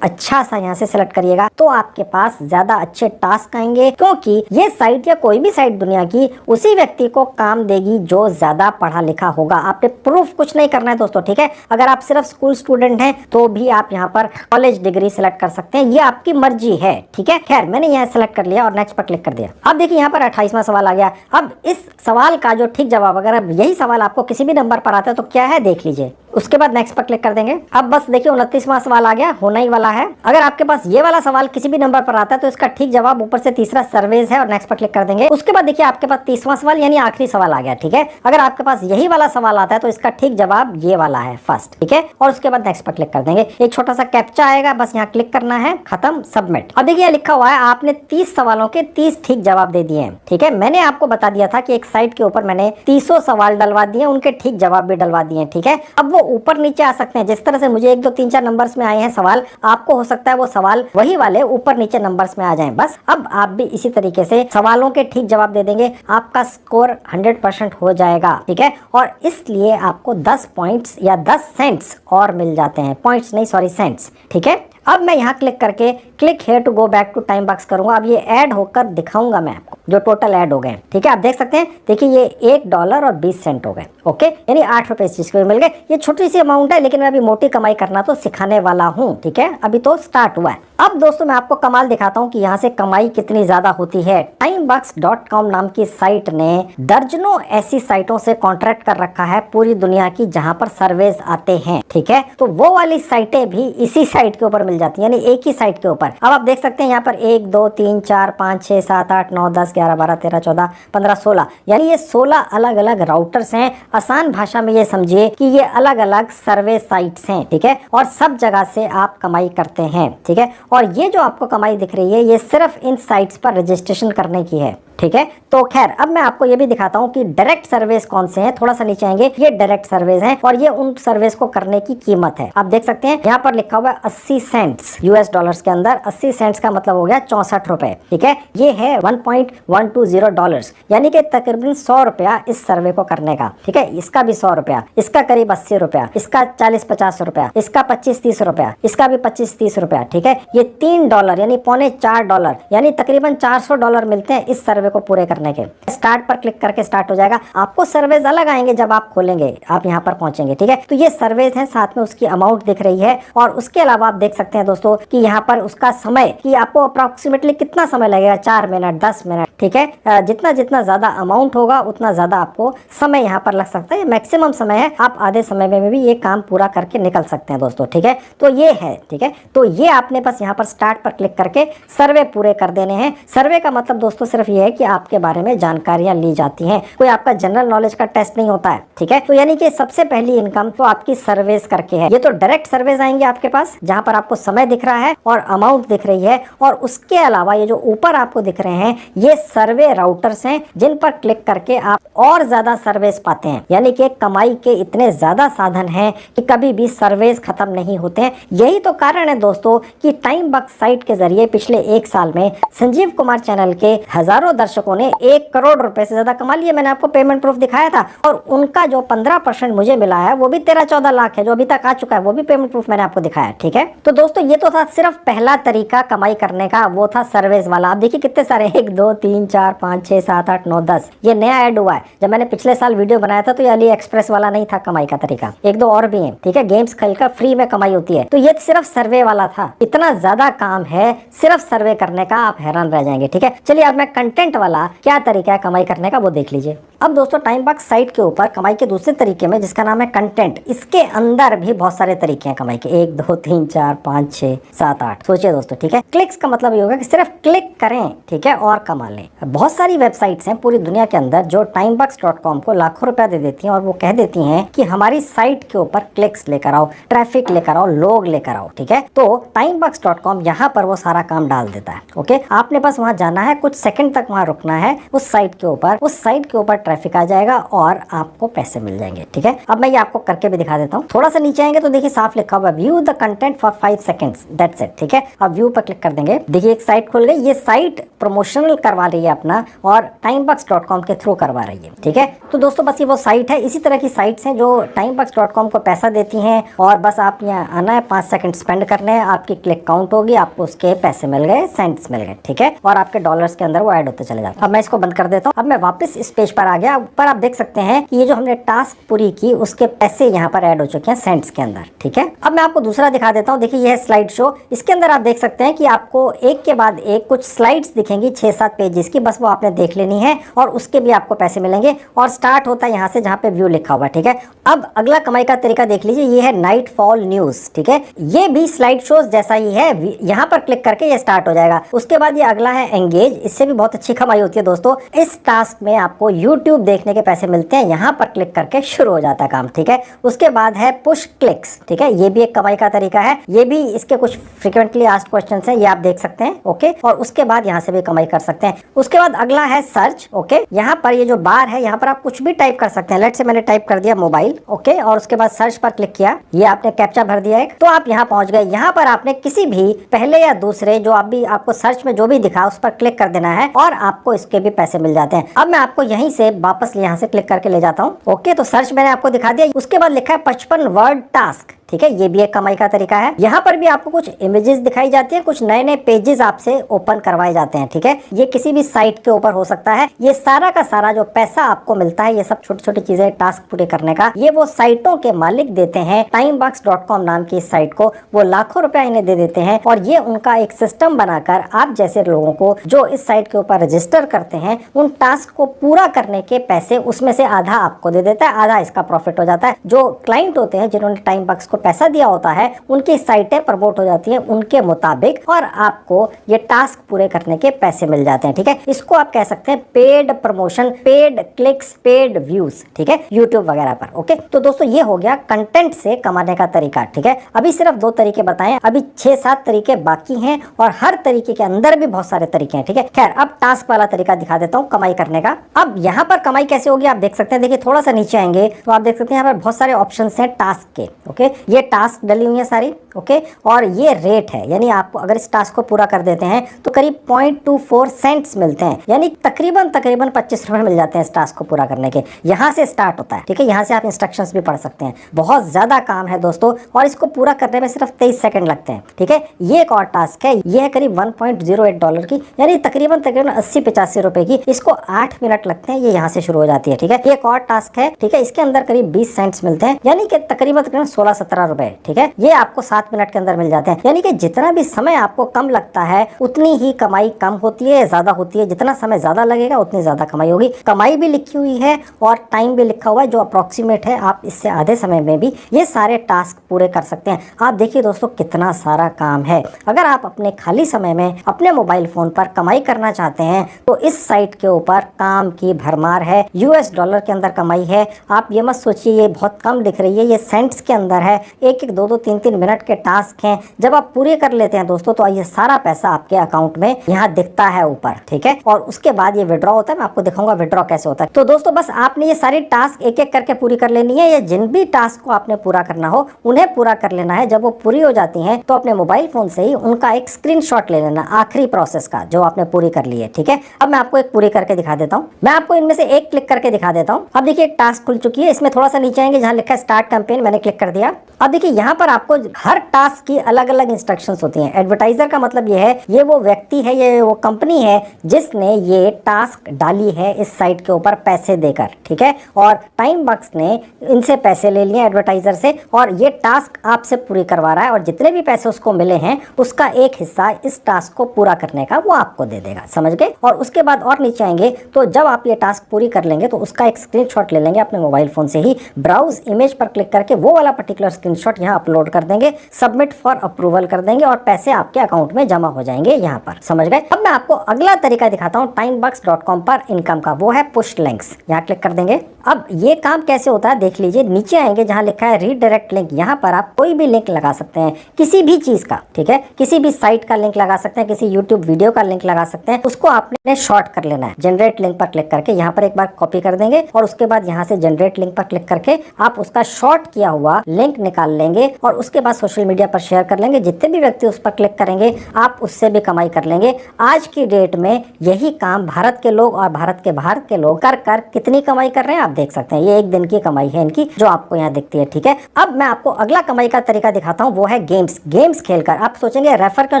अच्छा सा यहाँ से सेलेक्ट करिएगा, तो आपके पास ज्यादा अच्छे टास्क आएंगे, क्योंकि ये साइट या कोई भी साइट दुनिया की उसी व्यक्ति को काम देगी जो ज्यादा पढ़ा लिखा होगा। आपने प्रूफ कुछ नहीं करना है दोस्तों। ठीक है, अगर आप सिर्फ स्कूल स्टूडेंट हैं तो भी आप यहाँ पर कॉलेज डिग्री सेलेक्ट कर सकते हैं, ये आपकी मर्जी है। ठीक है, खैर मैंने यहाँ सेलेक्ट कर लिया और नेक्स्ट पर क्लिक कर दिया। अब देखिए यहाँ पर 28वां सवाल आ गया। अब इस सवाल का जो ठीक जवाब, अगर अब यही सवाल आपको किसी भी नंबर पर आता है तो क्या है देख लीजिए। उसके बाद नेक्स्ट पर क्लिक कर देंगे। अब बस देखिए 29वां सवाल आ गया, होना ही वाला है। अगर आपके पास ये वाला सवाल किसी भी नंबर पर आता है तो इसका ठीक जवाब ऊपर से तीसरा सर्वेज है, और नेक्स्ट पर क्लिक कर देंगे। उसके बाद देखिए आपके पास 30वां सवाल यानी आखिरी सवाल आ गया। ठीक है, अगर आपके पास यही वाला सवाल आता है तो इसका ठीक जवाब ये वाला है, फर्स्ट। ठीक है, और उसके बाद नेक्स्ट पर क्लिक कर देंगे। एक छोटा सा कैप्चा आएगा, बस यहाँ क्लिक करना है, खत्म, सबमिट। अब देखिए लिखा हुआ है आपने 30 सवालों के 30 ठीक जवाब दे दिए हैं। ठीक है, मैंने आपको बता दिया था कि एक साइट के ऊपर मैंने 300 सवाल डलवा दिए, उनके ठीक जवाब भी डलवा दिए। ठीक है, अब वो ऊपर नीचे आ सकते हैं। जिस तरह से मुझे 1 2 3 4 नंबर्स में आए हैं सवाल, आपको हो सकता है वो सवाल वही वाले ऊपर नीचे नंबर्स में आ जाएं। बस अब आप भी इसी तरीके से सवालों के ठीक जवाब दे देंगे, आपका स्कोर 100% हो जाएगा। ठीक है, और इसलिए आपको 10 पॉइंट्स या 10 सेंट्स और मिल जाते हैं, पॉइंट्स नहीं सॉरी सेंट्स। ठीक है, अब मैं यहाँ क्लिक करके click here to go back to time box करूंगा। अब ये ऐड होकर दिखाऊंगा मैं आपको जो टोटल ऐड हो गए। ठीक है, आप देख सकते हैं, देखिए ये $1.20 हो गए। ओके, यानी 8 रुपए इस चीज को मिल गए। ये छोटी सी अमाउंट है, लेकिन मैं अभी मोटी कमाई करना तो सिखाने वाला हूँ। ठीक है, अभी तो स्टार्ट हुआ है। अब दोस्तों मैं आपको कमाल दिखाता हूँ कि यहाँ से कमाई कितनी ज्यादा होती है। timebox.com नाम की साइट ने दर्जनों ऐसी साइटों से कॉन्ट्रैक्ट कर रखा है पूरी दुनिया की, जहाँ पर सर्वेज आते हैं। ठीक है, तो वो वाली साइटें भी इसी साइट के ऊपर मिल जाती है, यानी एक ही साइट के ऊपर। अब आप देख सकते हैं यहाँ पर 1 2 3 4 5 6 7 8 9 10 11 12 13 14 15 16, यानी ये 16 अलग अलग राउटर्स हैं। आसान भाषा में ये समझिए कि ये अलग अलग सर्वे साइट्स हैं। ठीक है, और सब जगह से आप कमाई करते हैं। ठीक है, और ये जो आपको कमाई दिख रही है ये सिर्फ इन साइट्स पर रजिस्ट्रेशन करने की है। ठीक ठीक है। तो खैर अब मैं आपको ये भी दिखाता हूँ कि डायरेक्ट सर्विस कौन से हैं। थोड़ा सा नीचे आएंगे, ये डायरेक्ट सर्विस हैं और ये उन सर्विस को करने की कीमत है। आप देख सकते हैं यहाँ पर लिखा हुआ है 80 सेंट्स यूएस डॉलर्स के अंदर। 80 सेंट्स का मतलब हो गया 64 रुपए, ठीक है। ये है 1.120 डॉलर्स, यानी कि तकरीबन 100 रुपया इस सर्वे को करने का, ठीक है। इसका भी 100 रुपया, इसका करीब 80 रुपया, इसका 40-50 रुपया, इसका 25-30 रुपया, इसका भी 25-30 रुपया, ठीक है। ये $3 यानी $3.25 यानी तकरीबन $400 मिलते हैं इस सर्वे को पूरे करने के। स्टार्ट पर क्लिक करके स्टार्ट हो जाएगा। आपको सर्वेज अलग आएंगे जब आप खोलेंगे, आप यहाँ पर पहुंचेंगे, ठीक है। तो ये सर्वेज हैं, साथ में उसकी अमाउंट दिख रही है और उसके अलावा आप देख सकते हैं दोस्तों कि यहाँ पर उसका समय कि आपको अप्रोक्सीमेटली कितना समय लगेगा, 4 मिनट, 10 मिनट, ठीक है। जितना जितना ज्यादा अमाउंट होगा उतना ज्यादा आपको समय यहाँ पर लग सकता है। मैक्सिमम समय है, आप आधे समय में भी ये काम पूरा करके निकल सकते हैं दोस्तों, ठीक है। तो ये है, ठीक है। तो ये आपने बस यहाँ पर स्टार्ट पर क्लिक करके सर्वे पूरे कर देने हैं। सर्वे का मतलब दोस्तों सिर्फ ये है कि आपके बारे में जानकारियां ली जाती हैं, कोई आपका जनरल नॉलेज का टेस्ट नहीं होता है, ठीक है। तो यानी कि सबसे पहली इनकम तो आपकी सर्वेस करके है। ये तो डायरेक्ट सर्वेस आएंगे आपके पास, जहां पर आपको समय दिख रहा है और अमाउंट दिख रही है, और उसके अलावा ये जो ऊपर आपको दिख रहे हैं ये सर्वे राउटर्स हैं, जिन पर क्लिक करके आप और ज्यादा सर्वेस पाते हैं। यानी कि कमाई के इतने ज्यादा साधन हैं कि कभी भी सर्वेस खत्म नहीं होते हैं। यही तो कारण है दोस्तों कि टाइम बक्स साइट के जरिए पिछले 1 साल में संजीव कुमार चैनल के हजारों दर्शकों ने 1 करोड़ रुपए से ज्यादा कमा लिए। मैंने आपको पेमेंट प्रूफ दिखाया था, और उनका जो 15% मुझे मिला है वो भी 13-14 लाख है, जो अभी तक आ चुका है, वो भी पेमेंट प्रूफ मैंने आपको दिखाया, ठीक है। तो दोस्तों ये तो था सिर्फ पहला तरीका कमाई करने का, वो था सर्वेस वाला। आप देखिए कितने सारे, 1 2 3 4 5 6 7 8 9 10, ये नया ऐड हुआ है। जब मैंने पिछले साल वीडियो बनाया था तो ये अली एक्सप्रेस वाला नहीं था कमाई का तरीका, 1-2 और भी है, ठीक है। गेम्स खेलकर फ्री में कमाई होती है, तो ये सिर्फ सर्वे वाला था। इतना ज्यादा काम है सिर्फ सर्वे करने का, आप हैरान रह जाएंगे, ठीक है। चलिए अब मैं कंटेंट वाला क्या तरीका है कमाई करने का वो देख लीजिए। अब दोस्तों टाइम बक्स साइट के ऊपर कमाई के दूसरे तरीके में, जिसका नाम है कंटेंट, इसके अंदर भी बहुत सारे तरीके हैं कमाई के, 1 2 3 4 5 6 7 8। सोचिए दोस्तों, ठीक है। क्लिक्स का मतलब ये होगा कि सिर्फ क्लिक करें, ठीक है, और कमा लें। बहुत सारी वेबसाइट्स हैं पूरी दुनिया के अंदर जो timebox.com को लाखों रुपया दे देती हैं, और वो कह देती हैं कि हमारी साइट के ऊपर क्लिक्स लेकर आओ, ट्रैफिक लेकर आओ, लोग लेकर आओ, ठीक है। तो timebox.com यहाँ पर वो सारा काम डाल देता है, ओके। आपने बस वहां जाना है, कुछ सेकंड तक वहां रुकना है उस साइट के ऊपर, उस साइट के ऊपर ट्रैफिक आ जाएगा और आपको पैसे मिल जाएंगे, ठीक है। अब मैं ये आपको करके भी दिखा देता हूँ। थोड़ा सा नीचे आएंगे तो देखिए साफ लिखा हुआ view the content for 5 seconds, that's it, ठीक है। अब व्यू पर क्लिक कर देंगे, देखिए एक साइट खुल गई। ये साइट प्रमोशनल करवा रही है अपना, और timebox.com के थ्रू करवा रही है, ठीक है। तो दोस्तों बस ये वो साइट है। इसी तरह की साइट्स हैं जो timebox.com को पैसा देती हैं, और बस आप यहाँ आना है, 5 सेकंड स्पेंड करने हैं, आपकी क्लिक काउंट होगी, आपको उसके पैसे मिल गए, सेंट्स मिल गए, ठीक है, और आपके डॉलर्स के अंदर वो ऐड होते चले जाते हैं। अब मैं इसको बंद कर देता हूँ। अब मैं वापस इस पेज पर आ गया। ऊपर आप देख सकते हैं कि ये जो हमने टास्क पूरी की उसके पैसे यहाँ पर ऐड हो चुके हैं सेंट्स के अंदर, ठीक है। अब मैं आपको दूसरा दिखा देता हूँ। देखिए ये है स्लाइड शो। इसके अंदर आप देख सकते हैं कि आपको एक के बाद एक कुछ स्लाइड्स दिखेंगी 6-7 पेजेस की, बस वो आपने देख लेनी है और उसके भी आपको पैसे मिलेंगे। और स्टार्ट होता है यहाँ से जहाँ पे व्यू लिखा हुआ, ठीक है। अब अगला कमाई का तरीका देख लीजिए, ये है नाइट फॉल न्यूज, ठीक है। ये भी स्लाइड शोज जैसा ही है, यहाँ पर क्लिक करके ये स्टार्ट हो जाएगा। उसके बाद ये अगला है एंगेज, इससे भी बहुत अच्छी कमाई होती है दोस्तों। इस टास्क में आपको यूट्यूब देखने के पैसे मिलते हैं, यहाँ पर क्लिक करके शुरू हो जाता है काम, ठीक है। उसके बाद है पुश क्लिक्स, ठीक है, ये भी एक कमाई का तरीका है। ये भी इसके कुछ फ्रिक्वेंटली आस्क्ड क्वेश्चंस हैं, ये आप देख सकते हैं, ओके। और उसके बाद यहाँ से भी कमाई कर सकते हैं। उसके बाद अगला है सर्च, ओके। यहाँ पर ये जो बार है यहाँ पर आप कुछ भी टाइप कर सकते हैं। लेट्स से मैंने टाइप कर दिया मोबाइल, ओके, और उसके बाद सर्च पर क्लिक किया, ये आपने कैप्चा भर दिया है, तो आप यहाँ पहुंच गए। यहाँ पर आपने किसी भी पहले या दूसरे जो आप भी आपको सर्च में जो भी दिखा उस पर क्लिक कर देना है और आपको इसके भी पैसे मिल जाते हैं। अब मैं आपको यहीं से वापस यहाँ से क्लिक करके ले जाता हूँ, ओके। तो सर्च मैंने आपको दिखा दिया। उसके बाद लिखा है 55 वर्ड टास्क, ठीक है, ये भी एक कमाई का तरीका है। यहाँ पर भी आपको कुछ इमेजेस दिखाई जाती है, कुछ नए नए पेजेस आपसे ओपन करवाए जाते हैं, ठीक है। ये किसी भी साइट के ऊपर हो सकता है। ये सारा का सारा जो पैसा आपको मिलता है, ये सब छोटी छोटी चीजें टास्क पूरे करने का, ये वो साइटों के मालिक देते हैं। timebox.com नाम की इस साइट को वो लाखों रुपया इन्हें दे देते हैं, और ये उनका एक सिस्टम बनाकर आप जैसे लोगों को जो इस साइट के ऊपर रजिस्टर करते हैं, उन टास्क को पूरा करने के पैसे उसमें से आधा आपको दे देता है, आधा इसका प्रॉफिट हो जाता है। जो क्लाइंट होते हैं जिन्होंने टाइमबॉक्स को पैसा दिया होता है, उनकी साइटें प्रमोट हो जाती हैं उनके मुताबिक, और आपको ये टास्क पूरे करने के पैसे मिल जाते हैं, ठीक है। इसको आप कह सकते हैं paid promotion, paid clicks, paid views, ठीक है, यूट्यूब वगैरह पर, ओके। तो दोस्तों ये हो गया कंटेंट से कमाने का तरीका, ठीक है। अभी सिर्फ 2 तरीके बताएं, अभी 6-7 तरीके बाकी हैं, और हर तरीके के अंदर भी बहुत सारे तरीके हैं, ठीक है। खैर अब टास्क टास्क वाला तरीका दिखा देता हूँ कमाई करने का। अब यहाँ पर कमाई कैसे होगी आप देख सकते हैं। देखिए थोड़ा सा नीचे आएंगे तो आप देख सकते हैं यहाँ पर बहुत सारे ऑप्शन हैं टास्क के। ओके, ये टास्क डली हुई है सारी। ओके, और ये रेट है, यानी आपको अगर इस टास्क को पूरा कर देते हैं तो करीब 0.24 सेंट्स मिलते हैं, यानी तकरीबन 25 रुपए मिल जाते हैं इस टास्क को पूरा करने के। यहाँ से स्टार्ट होता है, ठीक है, यहाँ से आप इंस्ट्रक्शंस भी पढ़ सकते हैं। बहुत ज्यादा काम है दोस्तों, और इसको पूरा करने में सिर्फ 23 सेकंड लगते हैं। ठीक है, ये एक और टास्क है, ये है करीब $1.08 की, यानी तकरीबन 80-85 रुपए की। इसको 8 मिनट लगते हैं, ये यहाँ से शुरू हो जाती है। ठीक है, एक और टास्क है, ठीक है, इसके अंदर करीब 20 सेंट्स मिलते हैं, यानी कि तकरीबन 16-17 रुपए। ठीक है, ये आपको 7 मिनट के अंदर मिल जाते हैं, यानी कि जितना भी समय आपको कम लगता है उतनी ही कमाई कम होती है, ज्यादा होती है। जितना समय ज्यादा लगेगा उतनी ज्यादा कमाई होगी। कमाई भी लिखी हुई है और टाइम भी लिखा हुआ है जो अप्रोक्सीमेट है। आप इससे आधे समय में भी ये सारे टास्क पूरे कर सकते हैं। आप देखिए दोस्तों कितना सारा काम है। अगर आप अपने खाली समय में अपने मोबाइल फोन पर कमाई करना चाहते हैं तो इस साइट के ऊपर काम की भरमार है। $, के अंदर कमाई है। आप ये मत सोचिए ये बहुत कम दिख रही है, ये सेंट्स के अंदर है। 1-1, 2-2, 3-3 मिनट के टास्क हैं। जब आप पूरे कर लेते हैं दोस्तों तो ये सारा पैसा आपके अकाउंट में यहाँ दिखता है ऊपर। ठीक है, और उसके बाद ये विड्रॉ होता है। मैं आपको दिखाऊंगा विड्रॉ कैसे होता है। तो दोस्तों बस आपने ये सारी टास्क एक एक करके पूरी कर लेनी है। ये जिन भी टास्क को आपने पूरा करना हो उन्हें पूरा कर लेना है। जब वो पूरी हो जाती हैं तो अपने मोबाइल फोन से ही उनका एक स्क्रीनशॉट ले लेना आखिरी प्रोसेस का जो आपने पूरी कर ली है। ठीक है, अब मैं आपको एक पूरी करके दिखा देता हूँ। मैं आपको इनमें से एक क्लिक करके दिखा देता हूँ। अब देखिए एक टास्क खुल चुकी है। इसमें थोड़ा सा नीचे आएंगे जहाँ लिखा है स्टार्ट कैंपेन, मैंने क्लिक कर दिया। अब देखिए यहाँ पर आपको हर टास्क की अलग अलग इंस्ट्रक्शंस होती हैं। एडवर्टाइजर का मतलब ये है, ये वो व्यक्ति है, ये वो कंपनी है जिसने ये टास्क डाली है इस साइट के ऊपर पैसे देकर। ठीक है, और टाइम बक्स ने इनसे पैसे ले लिए एडवर्टाइजर से, और ये टास्क आपसे पूरी करवा रहा है, और जितने भी पैसे उसको मिले हैं उसका एक हिस्सा इस टास्क को पूरा करने का वो आपको दे देगा। समझ गए? और उसके बाद और नीचे आएंगे तो जब आप ये टास्क पूरी कर लेंगे तो उसका एक स्क्रीनशॉट ले लेंगे अपने मोबाइल फोन से ही, ब्राउज इमेज पर क्लिक करके वो वाला पर्टिकुलर स्क्रीनशॉट यहाँ अपलोड कर देंगे, सबमिट फॉर अप्रूवल कर देंगे और पैसे आपके अकाउंट में जमा हो जाएंगे यहाँ पर। समझ गए? अब मैं आपको अगला तरीका दिखाता हूँ timebox.com पर इनकम का, वो है पुश लिंक्स। यहाँ क्लिक कर देंगे। अब ये काम कैसे होता है देख लीजिए। नीचे आएंगे जहाँ लिखा है रीडायरेक्ट लिंक, यहाँ पर आप कोई भी लिंक लगा सकते हैं किसी भी चीज का। ठीक है, किसी भी साइट का लिंक लगा सकते हैं, किसी यूट्यूब वीडियो का लिंक लगा सकते हैं। उसको आपने शॉर्ट कर लेना है। जनरेट लिंक पर क्लिक करके यहाँ पर एक बार कॉपी कर देंगे और उसके बाद यहाँ से जनरेट लिंक पर क्लिक करके आप उसका शॉर्ट किया हुआ लिंक निकाल लेंगे और उसके बाद सोशल मीडिया पर शेयर कर लेंगे। जितने भी व्यक्ति उस पर क्लिक करेंगे आप उससे भी कमाई कर लेंगे। आज की डेट में यही काम भारत के लोग और भारत के बाहर के लोग कर कर कितनी कमाई कर रहे हैं आप देख सकते हैं। ये एक दिन की कमाई है इनकी जो आपको यहाँ दिखती है। ठीक है, अब मैं आपको अगला कमाई का तरीका दिखाता हूँ, वो है गेम्स खेलकर। आप सोचेंगे रेफर क्यों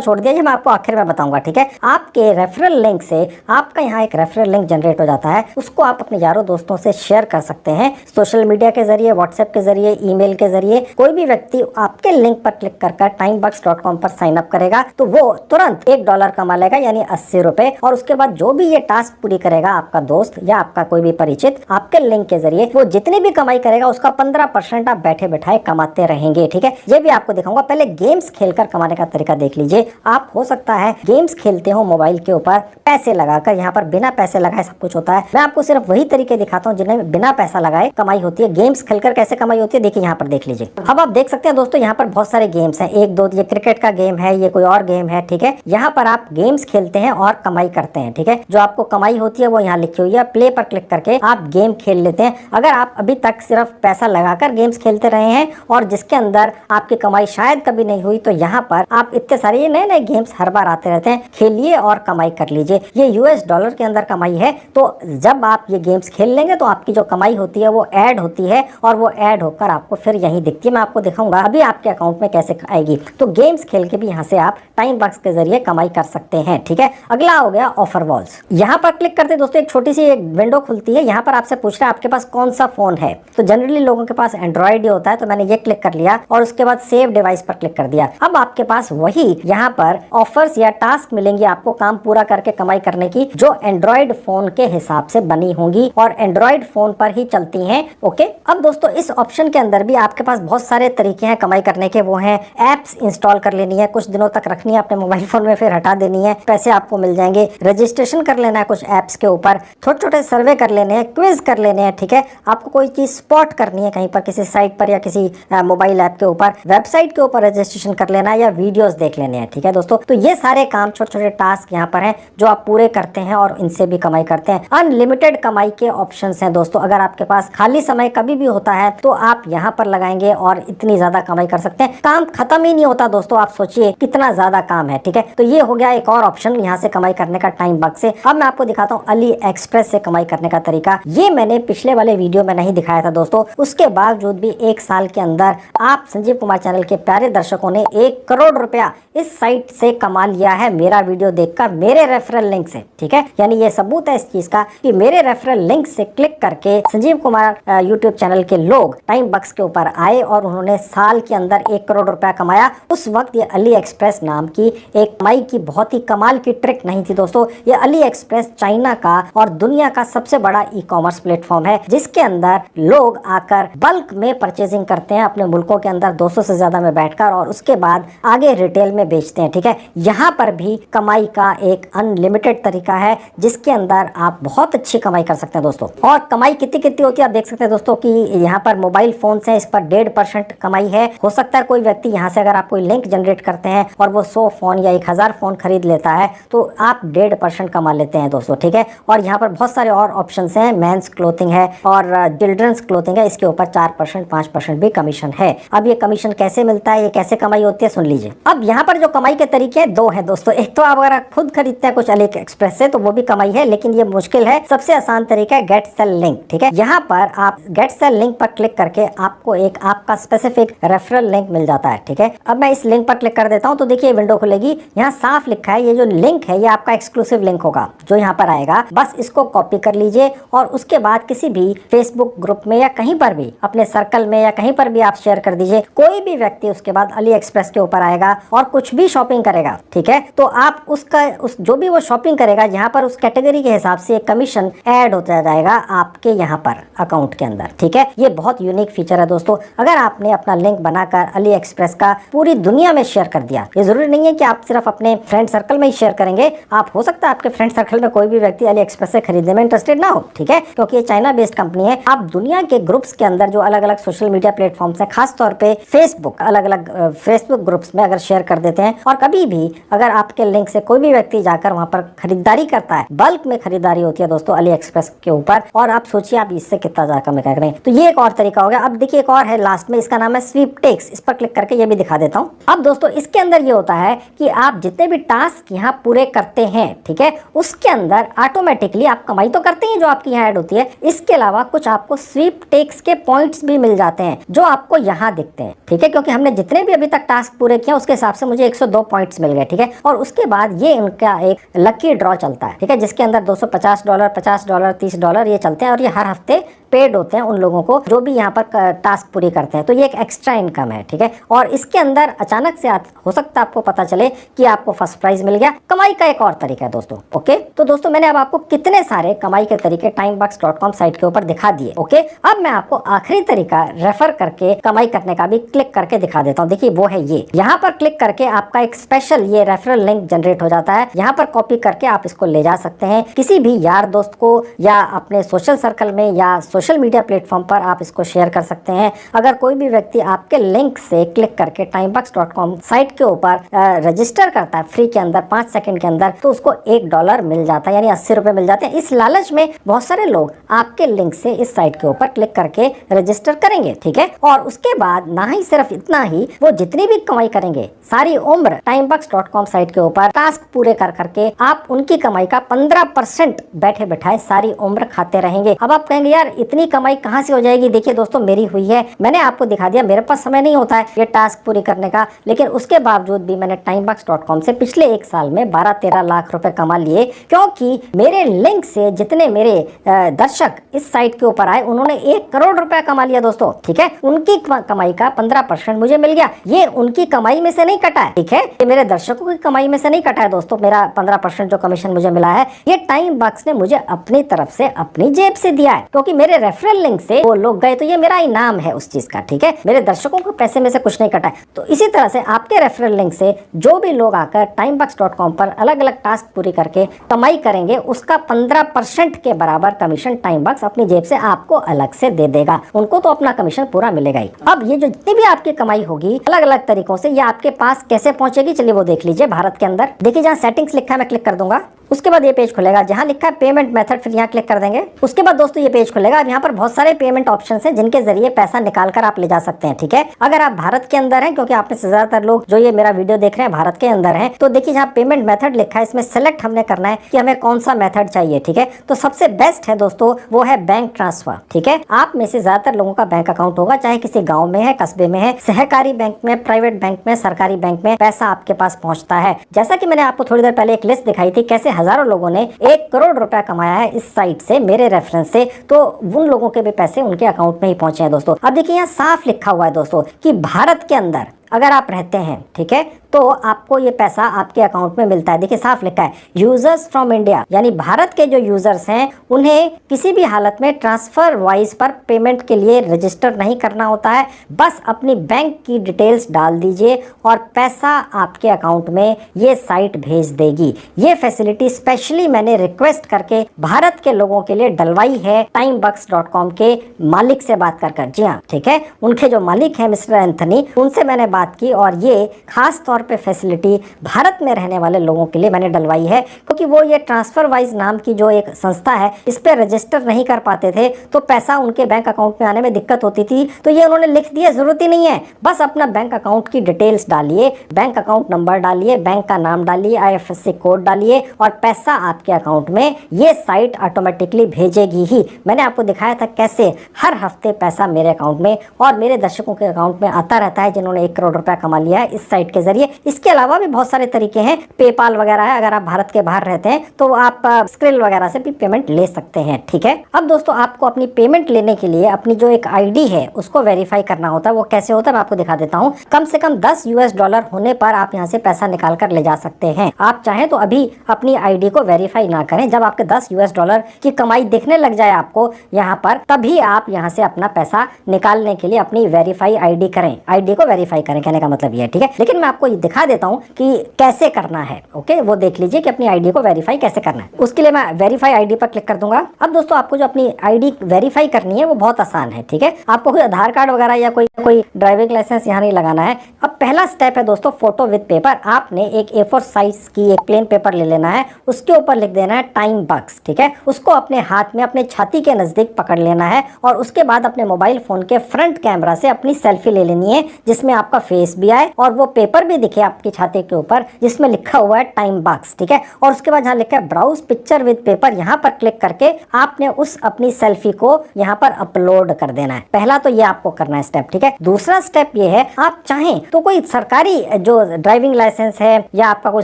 छोड़ दिया, ये मैं आपको आखिर में बताऊंगा। ठीक है, आपके रेफरल लिंक से आपका यहाँ एक रेफरल लिंक जनरेट हो जाता है, उसको आप अपने यारों दोस्तों से शेयर कर सकते हैं सोशल मीडिया के जरिए, व्हाट्सएप के जरिए, ईमेल के जरिए। कोई भी व्यक्ति आपके लिंक पर क्लिक कर timebox.com पर साइन अप करेगा तो वो तुरंत $1 कमा लेगा, यानी 80 रुपए। और उसके बाद जो भी ये टास्क पूरी करेगा आपका दोस्त या आपका कोई भी परिचित आपके लिंक के जरिए, वो जितनी भी कमाई करेगा उसका 15% आप बैठे बैठाए कमाते रहेंगे। ठीक है, ये भी आपको दिखाऊंगा। पहले गेम्स खेलकर कमाने का तरीका देख लीजिए। आप हो सकता है गेम्स खेलते हो मोबाइल के ऊपर पैसे लगाकर, यहाँ पर बिना पैसे लगाए सब कुछ होता है। मैं आपको सिर्फ वही तरीके दिखाता हूँ जिन्हें बिना पैसा लगाए कमाई होती है। गेम्स खेलकर कैसे कमाई होती है देखिए, यहाँ पर देख लीजिए। अब आप देख सकते हैं दोस्तों यहाँ पर बहुत सारे गेम्स हैं, 1-2, ये क्रिकेट का गेम है, ये कोई और गेम है। ठीक है, यहाँ पर आप गेम्स खेलते हैं और कमाई करते हैं। ठीक है, जो आपको कमाई होती है वो यहाँ लिखी हुई है। प्ले पर क्लिक करके आप गेम खेल लेते हैं। अगर आप अभी तक सिर्फ पैसा लगाकर गेम्स खेलते रहे हैं और जिसके अंदर आपकी कमाई शायद कभी नहीं हुई, तो यहाँ पर आप इतने सारे ये नए नए गेम्स हर बार आते रहते हैं, खेलिए और कमाई कर लीजिए। ये $, के अंदर कमाई है। तो जब आप ये गेम्स खेल लेंगे तो आपकी जो कमाई होती है वो ऐड होती है और वो ऐड होकर आपको फिर यहीं दिखती है। मैं आपको दिखाऊंगा अभी आपके अकाउंट में कैसे आएगी। तो गेम्स खेल के भी यहाँ से आप टाइमबॉक्स के जरिए कमाई कर सकते हैं। ठीक है, अगला हो गया ऑफर वॉल्स। यहाँ पर क्लिक करते दोस्तों एक छोटी सी एक विंडो खुलती है। यहाँ पर आपसे पूछ रहा है आपके पास कौन सा फोन है। तो जनरली लोगों के पास एंड्रॉइड ही होता है, तो मैंने ये क्लिक कर लिया और उसके बाद सेव डिवाइस पर क्लिक कर दिया। अब आपके पास वही यहाँ पर ऑफर्स या टास्क मिलेंगी आपको काम पूरा करके कमाई करने की, जो एंड्रॉइड फोन के हिसाब से बनी होंगी और एंड्रॉइड फोन पर ही चलती हैं। ओके, अब दोस्तों इस ऑप्शन के अंदर भी आपके पास बहुत सारे तरीके हैं कमाई करने के। वो हैं एप्स इंस्टॉल कर लेनी है, कुछ दिनों तक रखनी है अपने मोबाइल फोन में, फिर हटा देनी है, पैसे आपको मिल जाएंगे। रजिस्ट्रेशन कर लेना है कुछ एप्स के ऊपर, छोटे छोटे सर्वे कर लेने हैं, क्विज कर लेने हैं। ठीक है, आपको कोई चीज स्पॉट करनी है कहीं पर किसी साइट पर या किसी मोबाइल ऐप के ऊपर, वेबसाइट के ऊपर रजिस्ट्रेशन कर लेना है या वीडियोस देख लेने हैं। ठीक है दोस्तों, तो ये सारे काम छोटे छोटे टास्क यहाँ पर हैं जो आप पूरे करते हैं और इनसे भी कमाई करते हैं। अनलिमिटेड कमाई के ऑप्शंस हैं दोस्तों। अगर आपके पास खाली समय कभी भी होता है तो आप यहाँ पर लगाएंगे और इतनी ज्यादा कमाई कर सकते हैं। काम खत्म ही नहीं होता दोस्तों, आप सोचिए कितना ज्यादा काम है। ठीक है, तो ये हो गया एक और ऑप्शन यहाँ से कमाई करने का टाइम बग से। अब मैं आपको दिखाता हूँ अली एक्सप्रेस से कमाई करने का तरीका। ये मैंने पिछले वाले वीडियो में नहीं दिखाया था दोस्तों, उसके बावजूद भी 1 साल के अंदर आप संजीव कुमार चैनल के प्यारे दर्शकों ने 1 करोड़ रुपया इस साइट से कमा लिया है, मेरा वीडियो देखकर, मेरे रेफरल लिंक से। ठीक है, यानी ये सबूत है इस चीज का कि मेरे रेफरल लिंक से क्लिक करके संजीव कुमार यूट्यूब चैनल के लोग टाइम बक्स के ऊपर आए और उन्होंने साल के अंदर 1 करोड़ रुपया कमाया। उस वक्त ये अली एक्सप्रेस नाम की एक कमाई की बहुत ही कमाल की ट्रिक नहीं थी दोस्तों। ये अली एक्सप्रेस चाइना का और दुनिया का सबसे बड़ा ई कॉमर्स प्लेटफॉर्म है, जिसके अंदर लोग आकर बल्क में परचेजिंग करते हैं अपने मुल्कों के अंदर 200 से ज्यादा में बैठकर, और उसके बाद आगे रिटेल में बेचते हैं। ठीक है, यहाँ पर भी कमाई का एक अनलिमिटेड तरीका है जिसके अंदर आप बहुत अच्छी कमाई कर सकते हैं दोस्तों। और कमाई कितनी कितनी होती है आप देख सकते हैं दोस्तों कि यहाँ पर मोबाइल फोन है, इस पर 1.5% कमाई है। हो सकता है कोई व्यक्ति यहाँ से अगर आप कोई लिंक जनरेट करते हैं और वो 100 फोन या 1000 फोन खरीद लेता है तो आप 1.5% कमा लेते हैं दोस्तों। ठीक है, और यहाँ पर बहुत सारे और ऑप्शन हैं, मेंस क्लोथिंग है और चिल्ड्रंस क्लोथिंग है, इसके ऊपर 4% 5% भी कमीशन है। अब ये कमीशन कैसे मिलता है, ये कैसे कमाई होती है, सुन लीजिए। अब यहाँ पर जो कमाई के तरीके 2 हैं दोस्तों। एक तो आप अगर खुद खरीदते हैं कुछ अली एक्सप्रेस से तो वो भी कमाई है, लेकिन ये मुश्किल है। सबसे आसान तरीका है गेट सेल लिंक। ठीक है, यहाँ पर आप गेट सेल लिंक पर क्लिक करके आपको एक आपका स्पेसिफिक रेफरल लिंक मिल जाता है। ठीक है, अब मैं इस लिंक पर क्लिक कर देता हूँ तो देखिए विंडो खुलेगी। यहाँ साफ लिखा है ये जो लिंक है ये आपका एक्सक्लूसिव लिंक होगा जो यहाँ पर आएगा। बस इसको कॉपी कर लीजिए और उसके बाद किसी भी फेसबुक ग्रुप में या कहीं पर भी अपने सर्कल में या कहीं पर भी आप शेयर कर दीजिए। कोई भी व्यक्ति उसके बाद अली एक्सप्रेस के ऊपर आएगा और कुछ भी शॉपिंग करेगा, ठीक है, तो आप उसका जो भी वो शॉपिंग करेगा यहाँ पर उस कैटेगरी के हिसाब से कमीशन ऐड होता जाएगा आपके यहाँ पर अकाउंट के अंदर। ठीक है, ये बहुत यूनिक फीचर है दोस्तों। अगर आपने अपना लिंक बनाकर अली एक्सप्रेस का पूरी दुनिया में शेयर कर दिया, ये जरूरी नहीं है कि आप सिर्फ अपने फ्रेंड सर्कल में ही शेयर करेंगे। आप हो सकता है आपके फ्रेंड सर्कल में कोई भी व्यक्ति अली एक्सप्रेस से खरीदने में इंटरेस्टेड ना हो। ठीक है, क्योंकि ये चाइना बेस्ड कंपनी है। आप दुनिया के ग्रुप्स के अंदर जो अलग अलग सोशल मीडिया प्लेटफॉर्म्स है, खास तौर पे फेसबुक, अलग अलग फेसबुक ग्रुप्स में अगर शेयर कर देते हैं और कभी भी अगर आपके लिंक से कोई भी व्यक्ति जाकर वहां पर खरीदारी करता है, बल्क में खरीदारी होती है दोस्तों अली एक्सप्रेस के ऊपर, और आप सोचिए आप इससे कितना ज्यादा कमाई करें। तो ये एक और तरीका हो गया। अब देखिए एक और है लास्ट में, इसका नाम है स्वीपटेक्स। इस पर क्लिक करके ये भी दिखा देता हूँ। अब दोस्तों इसके अंदर ये होता है कि आप जितने भी टास्क यहाँ पूरे करते हैं, ठीक है, उसके अंदर ऑटोमेटिकली आप कमाई तो करते हैं जो आपकी यहाँ ऐड होती है, इसके अलावा कुछ आपको स्वीपटेक्स के पॉइंट्स भी मिल जाते हैं जो आपको यहाँ दिखते हैं। ठीक है, क्योंकि हमने जितने भी अभी तक टास्क पूरे किया उसके हिसाब से मुझे 102 पॉइंट्स मिल गए। ठीक है, और उसके बाद ये इनका एक लकी ड्रॉ चलता है। ठीक है, जिसके अंदर $250, $50, $30 ये चलते हैं और ये हर हफ्ते पेड होते हैं उन लोगों को जो भी यहाँ पर टास्क पूरी करते हैं। तो ये एक एक्स्ट्रा इनकम है। ठीक है, और इसके अंदर अचानक से हो सकता है आपको पता चले कि आपको फर्स्ट प्राइज मिल गया। कमाई का एक और तरीका है दोस्तों। ओके, तो दोस्तों मैंने अब आपको कितने सारे कमाई के तरीके timebox.com साइट के ऊपर दिखा दिए। ओके, अब मैं आपको आखिरी तरीका रेफर करके कमाई करने का भी क्लिक करके दिखा देता हूँ। देखिए वो है ये, यहाँ पर क्लिक करके आपका एक स्पेशल ये रेफरल लिंक जनरेट हो जाता है। यहाँ पर कॉपी करके आप इसको ले जा सकते हैं किसी भी यार दोस्त को या अपने सोशल सर्कल में या सोशल मीडिया प्लेटफॉर्म पर आप इसको शेयर कर सकते हैं। अगर कोई भी व्यक्ति आपके लिंक से क्लिक करके timebox.com साइट के ऊपर रजिस्टर करता है फ्री के अंदर 5 सेकंड के अंदर, तो उसको $1 मिल जाता है, यानी 80 रुपए मिल जाते हैं। इस लालच में बहुत सारे लोग आपके लिंक से इस साइट के ऊपर क्लिक करके रजिस्टर करेंगे। ठीक है, और उसके बाद ना ही सिर्फ इतना ही, वो जितनी भी कमाई करेंगे सारी उम्र timebox.com साइट के ऊपर टास्क पूरे कर करके आप उनकी कमाई का 15% बैठे बैठाए सारी उम्र खाते रहेंगे। अब आप कहेंगे यार इतनी कमाई कहां से हो जाएगी? देखिए दोस्तों मेरी हुई है, मैंने आपको दिखा दिया। मेरे पास समय नहीं होता है ये टास्क पूरी करने का, लेकिन उसके बावजूद भी मैंने timebox.com से पिछले 1 साल में 12-13 लाख रुपए कमा लिए, क्योंकि मेरे लिंक से जितने मेरे दर्शक इस साइट के ऊपर आए उन्होंने 1 करोड़ रुपया कमा लिया दोस्तों। ठीक है, उनकी कमाई का 15% मुझे मिल गया। ये उनकी कमाई में से नहीं कटा है, ठीक है, ये मेरे दर्शकों की कमाई में से नहीं कटा है दोस्तों। मेरा 15% जो कमीशन मुझे मिला है ये timebox ने मुझे अपनी तरफ से अपनी जेब से दिया है, क्योंकि मेरे रेफरल लिंक से वो लोग गए तो ये मेरा इनाम है उस चीज का। ठीक है, मेरे दर्शकों को पैसे में से कुछ नहीं कटा है। तो इसी तरह से आपके रेफरल लिंक से जो भी लोग आकर timebox.com पर अलग अलग टास्क पूरी करके कमाई करेंगे उसका 15% के बराबर कमीशन timebox अपनी जेब से आपको अलग से दे देगा। उनको तो अपना कमीशन पूरा मिलेगा ही। अब ये जो जितनी भी आपकी कमाई होगी अलग अलग तरीकों से, ये आपके पास कैसे पहुंचेगी, चलिए वो देख लीजिए। भारत के अंदर देखिए जहाँ सेटिंग्स लिखा है मैं क्लिक कर दूंगा। उसके बाद ये पेज खुलेगा जहाँ लिखा है पेमेंट मेथड, फिर यहाँ क्लिक कर देंगे। उसके बाद दोस्तों ये पेज खुलेगा। अब यहाँ पर बहुत सारे पेमेंट ऑप्शन हैं जिनके जरिए पैसा निकाल कर आप ले जा सकते हैं, ठीक है। अगर आप भारत के अंदर हैं, क्योंकि आप में से ज्यादातर लोग जो ये मेरा वीडियो देख रहे हैं भारत के अंदर हैं, तो देखिए जहाँ पेमेंट मेथड लिखा है इसमें सेलेक्ट हमने करना है कि हमें कौन सा मेथड चाहिए, ठीक है। तो सबसे बेस्ट है दोस्तों वो है बैंक ट्रांसफर, ठीक है। आप में से ज्यादातर लोगों का बैंक अकाउंट होगा, चाहे किसी गाँव में है, कस्बे में है, सहकारी बैंक में, प्राइवेट बैंक में, सरकारी बैंक में पैसा आपके पास पहुंचता है। जैसा कि मैंने आपको थोड़ी देर पहले एक लिस्ट दिखाई थी कैसे हजारों लोगों ने 1 करोड़ रुपया कमाया है इस साइट से, मेरे रेफरेंस से, तो उन लोगों के भी पैसे उनके अकाउंट में ही पहुंचे हैं दोस्तों। अब देखिए यहाँ साफ लिखा हुआ है दोस्तों कि भारत के अंदर अगर आप रहते हैं, ठीक है, तो आपको ये पैसा आपके अकाउंट में मिलता है। देखिए साफ लिखा है यूजर्स फ्रॉम इंडिया, यानी भारत के जो यूजर्स हैं उन्हें किसी भी हालत में ट्रांसफर वाइज पर पेमेंट के लिए रजिस्टर नहीं करना होता है, बस अपनी बैंक की डिटेल्स डाल दीजिए और पैसा आपके अकाउंट में ये साइट भेज देगी। ये फैसिलिटी स्पेशली मैंने रिक्वेस्ट करके भारत के लोगों के लिए डलवाई है timebucks.com के मालिक से बात कर। जी हाँ, ठीक है, उनके जो मालिक है मिस्टर एंथनी, उनसे मैंने बात की और ये खास तौर पे फैसिलिटी भारत में रहने वाले लोगों के लिए मैंने डलवाई है, क्योंकि वो ये ट्रांसफर वाइज नाम की जो एक संस्था है इस पे रजिस्टर नहीं कर पाते थे, तो पैसा उनके बैंक अकाउंट में आने में दिक्कत होती थी। तो ये उन्होंने लिख दिया, जरूरत ही नहीं है, बस अपना बैंक अकाउंट की डिटेल्स डालिए, बैंक अकाउंट नंबर डालिए, बैंक का नाम डालिए, IFSC कोड डालिए और पैसा आपके अकाउंट में ये साइट ऑटोमेटिकली भेजेगी ही। मैंने आपको दिखाया था कैसे हर हफ्ते पैसा मेरे अकाउंट में और मेरे दर्शकों के अकाउंट में आता रहता है जिन्होंने 1 करोड़ रुपया कमा लिया है इस साइट के जरिए। इसके अलावा भी बहुत सारे तरीके हैं, पेपाल वगैरह है, अगर आप भारत के बाहर रहते हैं तो आप स्क्रिल वगैरह से भी पेमेंट ले सकते हैं, ठीक है। अब दोस्तों आपको अपनी पेमेंट लेने के लिए अपनी जो एक ID है उसको वेरीफाई करना होता है। वो कैसे होता है मैं आपको दिखा देता हूँ। कम से कम $10 होने पर आप यहाँ से पैसा निकाल कर ले जा सकते हैं। आप चाहें तो अभी अपनी ID को वेरीफाई ना करें, जब आपके $10 की कमाई दिखने लग जाए आपको यहाँ पर, तभी आप यहाँ से अपना पैसा निकालने के लिए अपनी वेरीफाई ID करें, ID को वेरीफाई करें, कहने का मतलब ये है, ठीक है। लेकिन मैं आपको ये दिखा देता हूँ कि कैसे करना है, ओके। वो देख लीजिए कि अपनी ID को वेरीफाई कैसे करना है। उसके लिए मैं वेरीफाई ID पर क्लिक कर दूंगा। अब दोस्तों आपको जो अपनी ID वेरीफाई करनी है वो बहुत आसान है, ठीक है। आपको कोई आधार कार्ड वगैरह या कोई ड्राइविंग लाइसेंस यहाँ नहीं लगाना है। अब पहला स्टेप है दोस्तों फोटो विद पेपर। आपने एक A4 साइज की एक प्लेन पेपर ले लेना है, उसके ऊपर लिख देना है टाइम बक्स, ठीक है। उसको अपने हाथ में अपने छाती के नजदीक पकड़ लेना है और उसके बाद अपने मोबाइल फोन के फ्रंट कैमरा से अपनी सेल्फी ले लेनी है जिसमें आपका फेस भी आए और वो पेपर भी दिखे आपकी छाती के ऊपर जिसमें लिखा हुआ है टाइम बक्स, ठीक है। और उसके बाद जहाँ लिखा है ब्राउज पिक्चर विद पेपर, यहाँ पर क्लिक करके आपने उस अपनी सेल्फी को यहाँ पर अपलोड कर देना है। पहला तो ये आपको करना है स्टेप, ठीक है। दूसरा स्टेप ये है, आप चाहें तो कोई सरकारी जो ड्राइविंग लाइसेंस है या आपका कोई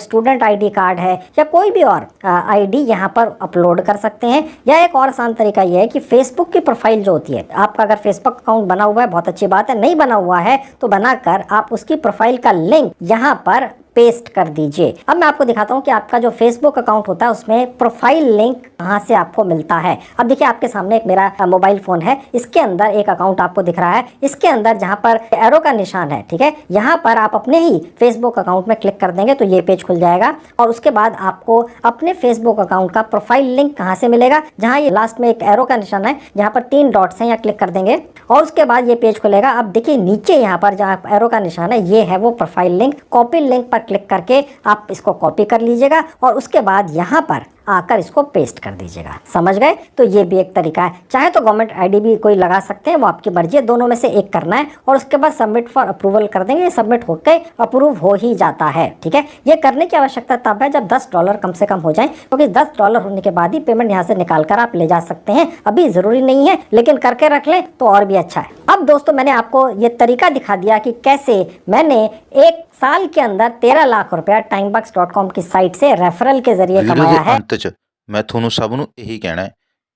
स्टूडेंट ID कार्ड है या कोई भी और ID यहाँ पर अपलोड कर सकते हैं। या एक और आसान तरीका ये है कि फेसबुक की प्रोफाइल जो होती है, आपका अगर फेसबुक अकाउंट बना हुआ है बहुत अच्छी बात है, नहीं बना हुआ है तो बनाकर आप उसकी प्रोफाइल का लिंक यहाँ पर पेस्ट कर दीजिए। अब मैं आपको दिखाता हूँ कि आपका जो फेसबुक अकाउंट होता है उसमें प्रोफाइल लिंक कहाँ से आपको मिलता है। अब देखिए आपके सामने एक मेरा मोबाइल फोन है, इसके अंदर एक अकाउंट आपको दिख रहा है, इसके अंदर जहाँ पर एरो का निशान है, ठीक है, यहाँ पर आप अपने ही फेसबुक अकाउंट में क्लिक कर देंगे तो ये पेज खुल जाएगा। और उसके बाद आपको अपने फेसबुक अकाउंट का प्रोफाइल लिंक कहाँ से मिलेगा, जहाँ ये लास्ट में एक एरो का निशान है, जहाँ पर 3 डॉट्स हैं, यहाँ क्लिक कर देंगे और उसके बाद ये पेज खुलेगा। अब देखिए नीचे यहाँ पर जहाँ एरो का निशान है ये है वो प्रोफाइल लिंक। कॉपी लिंक पर क्लिक करके आप इसको कॉपी कर लीजिएगा और उसके बाद यहाँ पर आकर इसको पेस्ट कर दीजिएगा। समझ गए? तो ये भी एक तरीका है। चाहे तो गवर्नमेंट ID भी कोई लगा सकते हैं, वो आपकी मर्जी है, दोनों में से एक करना है और उसके बाद सबमिट फॉर अप्रूवल कर देंगे। ये सबमिट होकर अप्रूव हो ही जाता है, ठीक है। ये करने की आवश्यकता तब है जब $10 कम से कम हो जाए, क्योंकि $10 होने के बाद ही पेमेंट यहाँ से निकाल कर आप ले जा सकते हैं। अभी जरूरी नहीं है, लेकिन करके रख लें तो और भी अच्छा है। अब दोस्तों मैंने आपको ये तरीका दिखा दिया कि कैसे मैंने 1 साल के अंदर 13 लाख रुपया timebucks.com की साइट से रेफरल के जरिए कमाया है। अंत च मैं ਤੁਹਾਨੂੰ ਸਭ ਨੂੰ ਇਹੀ ਕਹਿਣਾ ਹੈ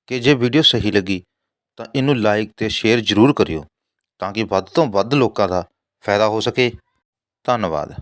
ਕਿ ਜੇ ਵੀਡੀਓ ਸਹੀ ਲੱਗੀ ਤਾਂ ਇਹਨੂੰ ਲਾਈਕ ਤੇ ਸ਼ੇਅਰ ਜ਼ਰੂਰ ਕਰਿਓ ਤਾਂ ਕਿ ਵੱਧ ਤੋਂ ਵੱਧ ਲੋਕਾਂ ਦਾ ਫਾਇਦਾ ਹੋ ਸਕੇ। ਧੰਨਵਾਦ।